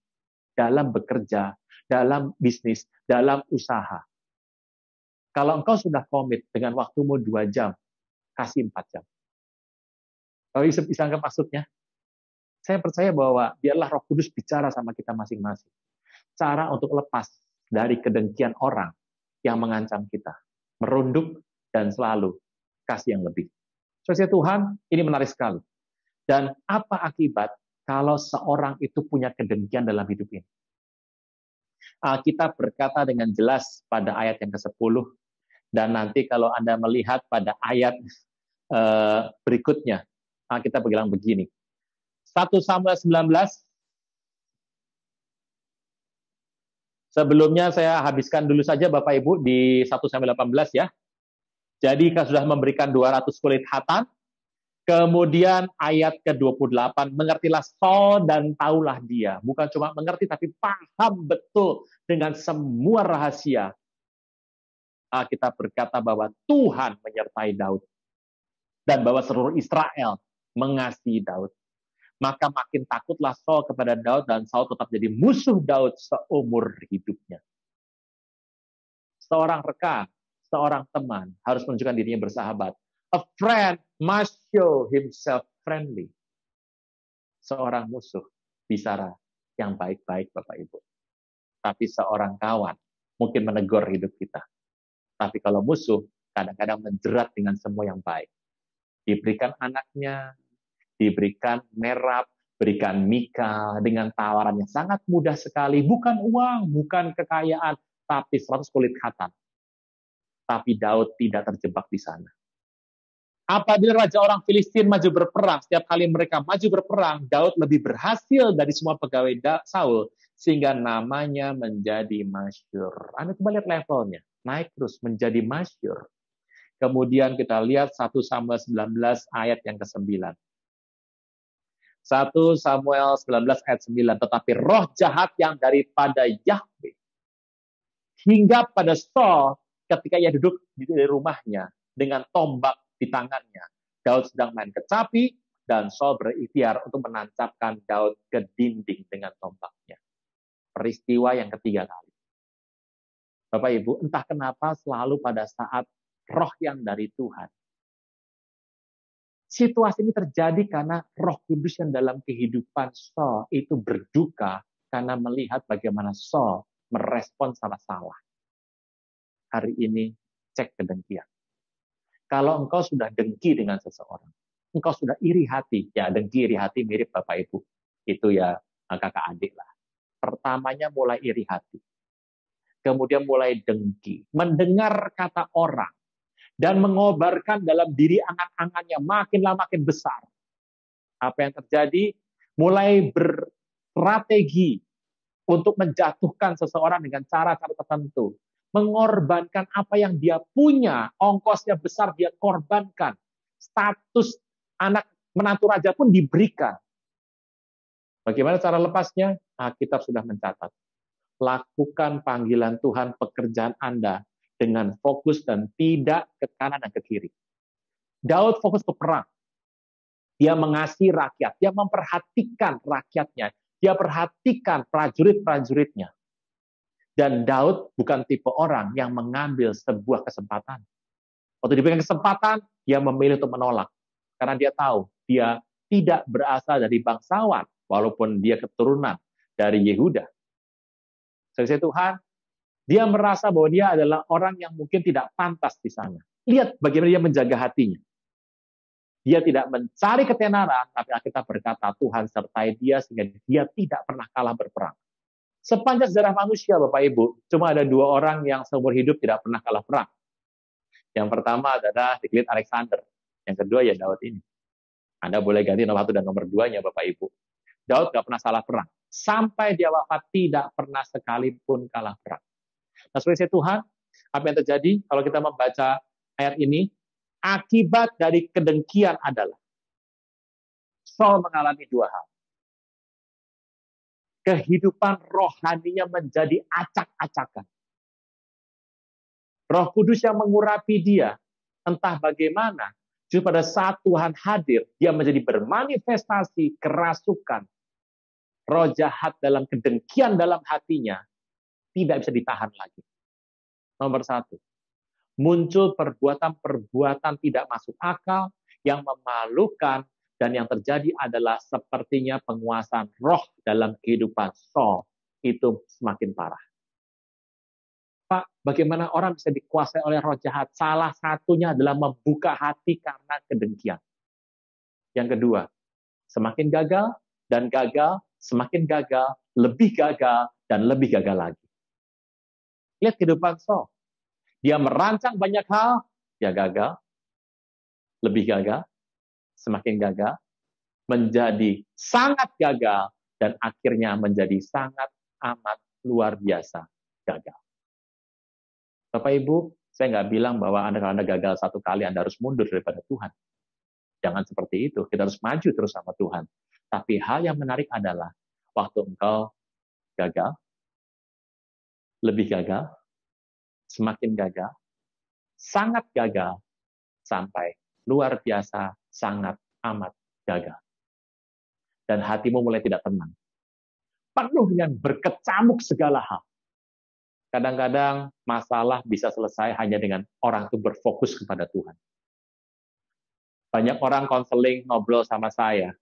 dalam bekerja, dalam bisnis, dalam usaha. Kalau engkau sudah komit dengan waktumu 2 jam, kasih 4 jam. Kalau bisa anggap maksudnya? Saya percaya bahwa biarlah Roh Kudus bicara sama kita masing-masing. Cara untuk lepas dari kedengkian orang yang mengancam kita. Merunduk dan selalu kasih yang lebih. Saudara Tuhan, ini menarik sekali. Dan apa akibat kalau seorang itu punya kedengkian dalam hidup ini? Kita berkata dengan jelas pada ayat yang ke-10, dan nanti kalau Anda melihat pada ayat berikutnya, kita bilang begini. 1 Samuel 19, sebelumnya saya habiskan dulu saja Bapak Ibu di 1 Samuel 18 ya. Jadi kita sudah memberikan 200 kulit khatan. Kemudian ayat ke-28, mengertilah Saul dan taulah dia. Bukan cuma mengerti, tapi paham betul dengan semua rahasia. Kita berkata bahwa Tuhan menyertai Daud. Dan bahwa seluruh Israel mengasihi Daud. Maka makin takutlah Saul kepada Daud, dan Saul tetap jadi musuh Daud seumur hidupnya. Seorang rekan, seorang teman harus menunjukkan dirinya bersahabat. A friend must show himself friendly. Seorang musuh bicara yang baik-baik, Bapak Ibu. Tapi seorang kawan mungkin menegur hidup kita. Tapi kalau musuh, kadang-kadang menjerat dengan semua yang baik. Diberikan anaknya, diberikan Merab, berikan Mika dengan tawaran yang sangat mudah sekali. Bukan uang, bukan kekayaan, tapi 100 kulit khatan. Tapi Daud tidak terjebak di sana. Apabila raja orang Filistin maju berperang, setiap kali mereka maju berperang, Daud lebih berhasil dari semua pegawai Saul, sehingga namanya menjadi masyhur. Anda coba lihat levelnya, naik terus menjadi masyhur. Kemudian kita lihat 1 Samuel 19 ayat yang ke-9. 1 Samuel 19 ayat 9, tetapi roh jahat yang daripada Yahweh hingga pada Saul ketika ia duduk di rumahnya dengan tombak di tangannya. Daud sedang main kecapi dan Saul berikhtiar untuk menancapkan Daud ke dinding dengan tombaknya. Peristiwa yang ketiga kali. Bapak Ibu, entah kenapa selalu pada saat roh yang dari Tuhan. Situasi ini terjadi karena Roh Kudus yang dalam kehidupan Saul itu berduka karena melihat bagaimana Saul merespon salah-salah. Hari ini cek kedengkian. Kalau engkau sudah dengki dengan seseorang, engkau sudah iri hati, ya dengki iri hati mirip Bapak Ibu. Itu ya kakak adik lah. Pertamanya mulai iri hati. Kemudian mulai dengki. Mendengar kata orang. Dan mengobarkan dalam diri angan-angannya makin lama makin besar. Apa yang terjadi? Mulai berstrategi untuk menjatuhkan seseorang dengan cara-cara tertentu. Mengorbankan apa yang dia punya, ongkosnya besar dia korbankan. Status anak menantu raja pun diberikan. Bagaimana cara lepasnya? Alkitab sudah mencatat. Lakukan panggilan Tuhan pekerjaan Anda dengan fokus dan tidak ke kanan dan ke kiri. Daud fokus ke perang. Dia mengasihi rakyat, dia memperhatikan rakyatnya, dia perhatikan prajurit-prajuritnya. Dan Daud bukan tipe orang yang mengambil sebuah kesempatan. Waktu diberikan kesempatan, dia memilih untuk menolak. Karena dia tahu, dia tidak berasal dari bangsawan, walaupun dia keturunan dari Yehuda. Saudara Tuhan, dia merasa bahwa dia adalah orang yang mungkin tidak pantas di sana. Lihat bagaimana dia menjaga hatinya. Dia tidak mencari ketenaran, tapi Alkitab berkata Tuhan sertai dia sehingga dia tidak pernah kalah berperang. Sepanjang sejarah manusia, Bapak Ibu, cuma ada 2 orang yang seumur hidup tidak pernah kalah perang. Yang pertama adalah Diklit Alexander. Yang kedua ya Daud ini. Anda boleh ganti nomor 1 dan nomor 2-nya, Bapak Ibu. Daud nggak pernah salah perang. Sampai dia wafat tidak pernah sekalipun kalah perang. Nah, saudara Tuhan, apa yang terjadi kalau kita membaca ayat ini? Akibat dari kedengkian adalah Saul mengalami 2 hal. Kehidupan rohaninya menjadi acak-acakan. Roh Kudus yang mengurapi dia, entah bagaimana, justru pada saat Tuhan hadir, dia menjadi bermanifestasi kerasukan. Roh jahat dalam kedengkian dalam hatinya tidak bisa ditahan lagi. Nomor 1, muncul perbuatan-perbuatan tidak masuk akal yang memalukan, dan yang terjadi adalah sepertinya penguasaan roh dalam kehidupan Saul itu semakin parah. Pak, bagaimana orang bisa dikuasai oleh roh jahat? Salah satunya adalah membuka hati karena kedengkian. Yang kedua, semakin gagal dan gagal, semakin gagal, lebih gagal, dan lebih gagal lagi. Lihat kehidupan Saul. Dia merancang banyak hal, dia gagal, lebih gagal, semakin gagal, menjadi sangat gagal, dan akhirnya menjadi sangat amat luar biasa gagal. Bapak Ibu, saya nggak bilang bahwa kalau Anda gagal 1 kali, Anda harus mundur daripada Tuhan. Jangan seperti itu. Kita harus maju terus sama Tuhan. Tapi hal yang menarik adalah, waktu engkau gagal, lebih gagal, semakin gagal, sangat gagal, sampai luar biasa, sangat amat gagal. Dan hatimu mulai tidak tenang. Penuh dengan berkecamuk segala hal. Kadang-kadang masalah bisa selesai hanya dengan orang itu berfokus kepada Tuhan. Banyak orang konseling ngobrol sama saya.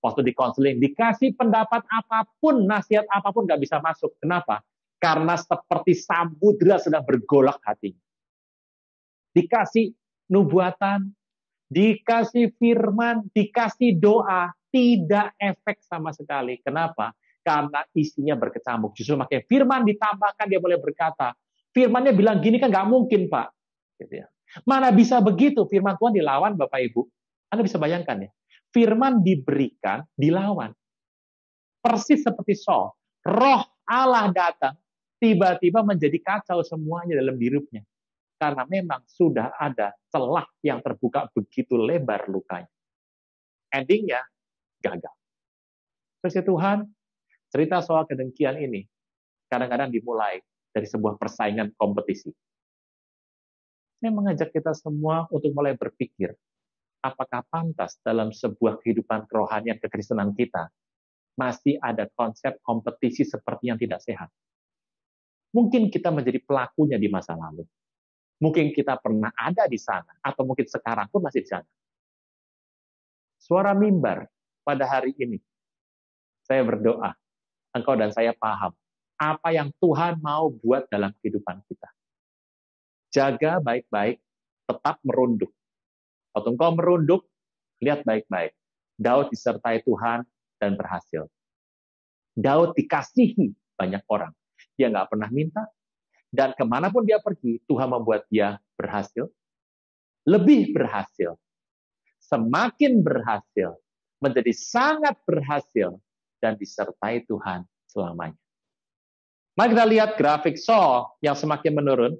Waktu di konseling, dikasih pendapat apapun, nasihat apapun nggak bisa masuk. Kenapa? Karena seperti samudra sedang bergolak hatinya. Dikasih nubuatan, dikasih firman, dikasih doa, tidak efek sama sekali. Kenapa? Karena isinya berkecamuk. Justru makin firman ditambahkan, dia boleh berkata, firmannya bilang gini kan nggak mungkin, Pak. Gitu ya. Mana bisa begitu? Firman Tuhan dilawan, Bapak Ibu. Anda bisa bayangkan ya. Firman diberikan, dilawan. Persis seperti Saul. Roh Allah datang, tiba-tiba menjadi kacau semuanya dalam hidupnya. Karena memang sudah ada celah yang terbuka begitu lebar lukanya. Endingnya, gagal. Terus ya Tuhan, cerita soal kedengkian ini kadang-kadang dimulai dari sebuah persaingan kompetisi. Saya mengajak kita semua untuk mulai berpikir, apakah pantas dalam sebuah kehidupan kerohanian kekristenan kita masih ada konsep kompetisi seperti yang tidak sehat? Mungkin kita menjadi pelakunya di masa lalu. Mungkin kita pernah ada di sana, atau mungkin sekarang pun masih di sana. Suara mimbar pada hari ini, saya berdoa, engkau dan saya paham apa yang Tuhan mau buat dalam kehidupan kita. Jaga baik-baik, tetap merunduk. Waktu engkau merunduk, lihat baik-baik. Daud disertai Tuhan dan berhasil. Daud dikasihi banyak orang. Dia nggak pernah minta, dan kemanapun dia pergi, Tuhan membuat dia berhasil, lebih berhasil, semakin berhasil, menjadi sangat berhasil, dan disertai Tuhan selamanya. Mari kita lihat grafik Saul yang semakin menurun,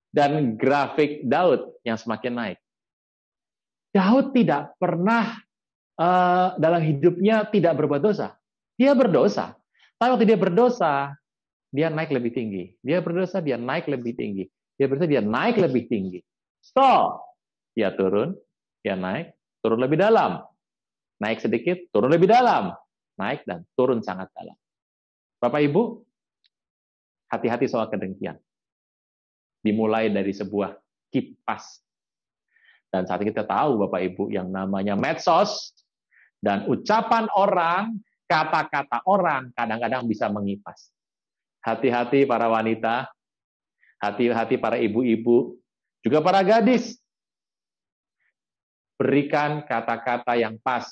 dan grafik Daud yang semakin naik. Daud tidak pernah dalam hidupnya tidak berbuat dosa. Dia berdosa. Tapi waktu dia berdosa, dia naik lebih tinggi. Dia berdosa, dia naik lebih tinggi. Dia berdosa, dia naik lebih tinggi. Stop. Dia turun, dia naik, turun lebih dalam. Naik sedikit, turun lebih dalam. Naik dan turun sangat dalam. Bapak Ibu, hati-hati soal kedengkian. Dimulai dari sebuah kipas. Dan saat kita tahu Bapak Ibu yang namanya medsos dan ucapan orang, kata-kata orang kadang-kadang bisa mengipas. Hati-hati para wanita, hati-hati para ibu-ibu, juga para gadis. Berikan kata-kata yang pas,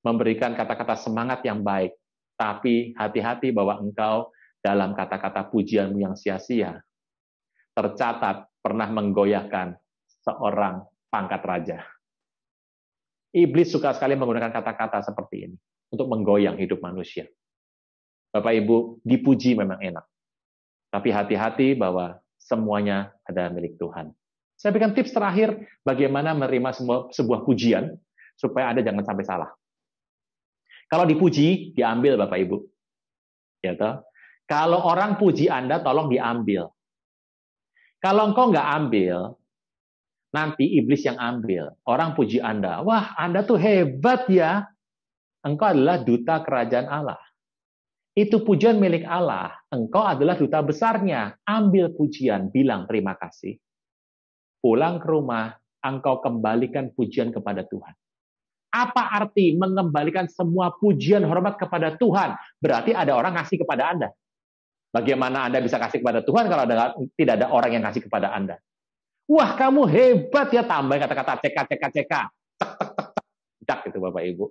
memberikan kata-kata semangat yang baik, tapi hati-hati bahwa engkau dalam kata-kata pujianmu yang sia-sia, tercatat pernah menggoyahkan seorang pangkat raja. Iblis suka sekali menggunakan kata-kata seperti ini untuk menggoyang hidup manusia. Bapak Ibu, dipuji memang enak. Tapi hati-hati bahwa semuanya adalah milik Tuhan. Saya berikan tips terakhir bagaimana menerima sebuah pujian supaya Anda jangan sampai salah. Kalau dipuji, diambil Bapak Ibu. Ya toh? Kalau orang puji Anda, tolong diambil. Kalau engkau nggak ambil, nanti iblis yang ambil. Orang puji Anda, wah Anda tuh hebat ya. Engkau adalah duta kerajaan Allah. Itu pujian milik Allah. Engkau adalah duta besarnya. Ambil pujian, bilang terima kasih. Pulang ke rumah, engkau kembalikan pujian kepada Tuhan. Apa arti mengembalikan semua pujian hormat kepada Tuhan? Berarti ada orang ngasih kepada Anda. Bagaimana Anda bisa kasih kepada Tuhan kalau tidak ada orang yang kasih kepada Anda? Wah, kamu hebat ya, tambah kata-kata cek. Cek gitu Bapak Ibu.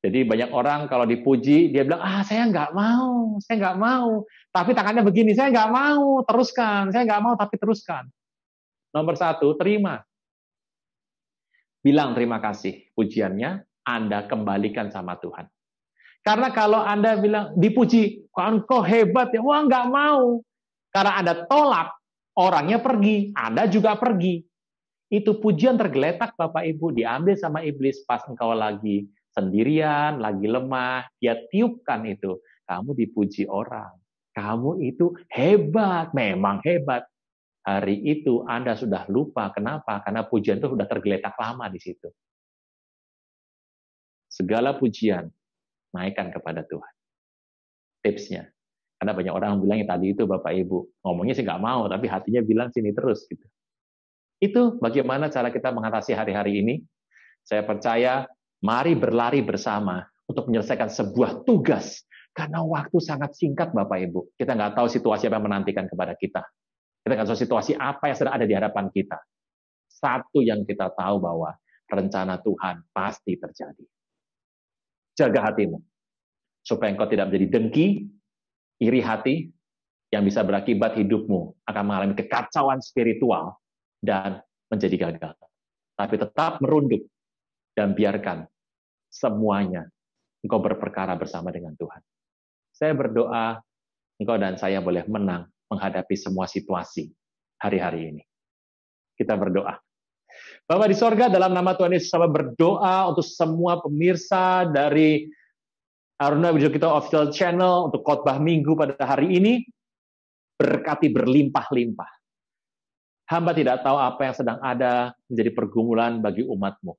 Jadi banyak orang kalau dipuji, dia bilang, saya nggak mau. Tapi tangannya begini, saya nggak mau, teruskan. Saya nggak mau, tapi teruskan. Nomor 1, terima. Bilang terima kasih. Pujiannya, Anda kembalikan sama Tuhan. Karena kalau Anda bilang, dipuji, kok hebat ya, wah nggak mau. Karena Anda tolak, orangnya pergi, Anda juga pergi. Itu pujian tergeletak Bapak Ibu, diambil sama iblis pas engkau lagi sendirian, lagi lemah, dia tiupkan itu. Kamu dipuji orang. Kamu itu hebat, memang hebat. Hari itu Anda sudah lupa. Kenapa? Karena pujian itu sudah tergeletak lama di situ. Segala pujian, naikkan kepada Tuhan. Tipsnya. Karena banyak orang bilang yang tadi itu Bapak Ibu. Ngomongnya sih nggak mau, tapi hatinya bilang sini terus. Gitu. Itu bagaimana cara kita mengatasi hari-hari ini. Saya percaya, mari berlari bersama untuk menyelesaikan sebuah tugas. Karena waktu sangat singkat Bapak Ibu. Kita nggak tahu situasi apa yang menantikan kepada kita. Kita nggak tahu situasi apa yang sedang ada di hadapan kita. Satu yang kita tahu bahwa rencana Tuhan pasti terjadi. Jaga hatimu. Supaya engkau tidak menjadi dengki, iri hati, yang bisa berakibat hidupmu akan mengalami kekacauan spiritual dan menjadi gagal. Tapi tetap merunduk dan biarkan semuanya engkau berperkara bersama dengan Tuhan. Saya berdoa engkau dan saya boleh menang menghadapi semua situasi hari-hari ini. Kita berdoa. Bapa di sorga, dalam nama Tuhan Yesus, saya berdoa untuk semua pemirsa dari Aruna Wijaya Kita Official Channel untuk khotbah minggu pada hari ini, berkati berlimpah-limpah. Hamba tidak tahu apa yang sedang ada menjadi pergumulan bagi umat-Mu.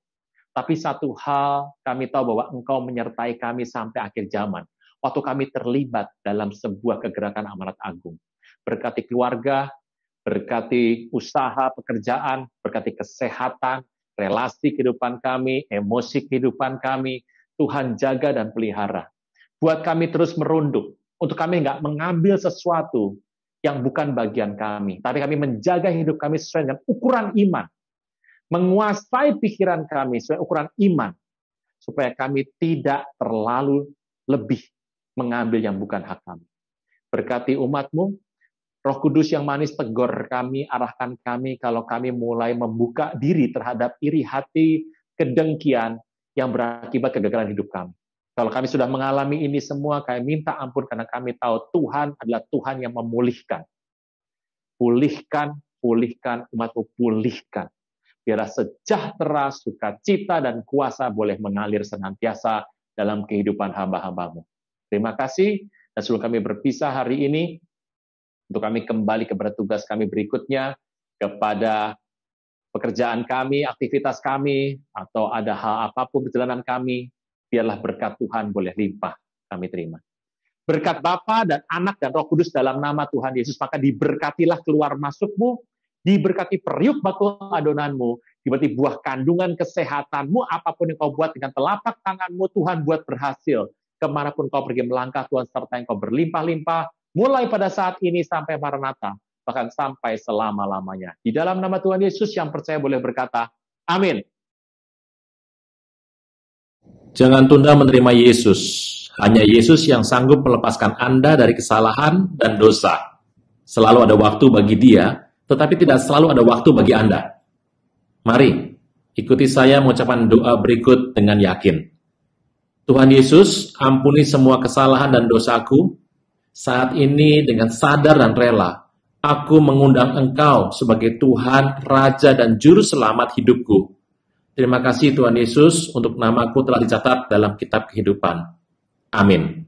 Tapi satu hal, kami tahu bahwa Engkau menyertai kami sampai akhir zaman. Waktu kami terlibat dalam sebuah kegerakan amanat agung. Berkati keluarga, berkati usaha, pekerjaan, berkati kesehatan, relasi kehidupan kami, emosi kehidupan kami. Tuhan jaga dan pelihara. Buat kami terus merunduk. Untuk kami nggak mengambil sesuatu yang bukan bagian kami. Tapi kami menjaga hidup kami sesuai dengan ukuran iman. Menguasai pikiran kami sesuai ukuran iman. Supaya kami tidak terlalu lebih mengambil yang bukan hak kami. Berkati umat-Mu, Roh Kudus yang manis tegur kami, arahkan kami kalau kami mulai membuka diri terhadap iri hati, kedengkian yang berakibat kegagalan hidup kami. Kalau kami sudah mengalami ini semua, kami minta ampun karena kami tahu Tuhan adalah Tuhan yang memulihkan. Pulihkan umat-Mu, pulihkan. biarlah sejahtera, sukacita, dan kuasa boleh mengalir senantiasa dalam kehidupan hamba-hambamu. Terima kasih, dan sebelum kami berpisah hari ini, untuk kami kembali kepada tugas kami berikutnya, kepada pekerjaan kami, aktivitas kami, atau ada hal apapun perjalanan kami, biarlah berkat Tuhan boleh limpah kami terima. Berkat Bapa dan Anak dan Roh Kudus dalam nama Tuhan Yesus, maka diberkatilah keluar masukmu, diberkati periuk baku adonanmu, diberkati buah kandungan kesehatanmu, apapun yang kau buat dengan telapak tanganmu, Tuhan buat berhasil. Kemanapun kau pergi melangkah, Tuhan sertai kau berlimpah-limpah, mulai pada saat ini sampai Maranatha, bahkan sampai selama-lamanya. Di dalam nama Tuhan Yesus yang percaya boleh berkata, amin. Jangan tunda menerima Yesus. Hanya Yesus yang sanggup melepaskan Anda dari kesalahan dan dosa. Selalu ada waktu bagi Dia, tetapi tidak selalu ada waktu bagi Anda. Mari, ikuti saya mengucapkan doa berikut dengan yakin. Tuhan Yesus, ampuni semua kesalahan dan dosaku. Saat ini dengan sadar dan rela, aku mengundang Engkau sebagai Tuhan, Raja, dan Juru Selamat hidupku. Terima kasih Tuhan Yesus untuk namaku telah dicatat dalam kitab kehidupan. Amin.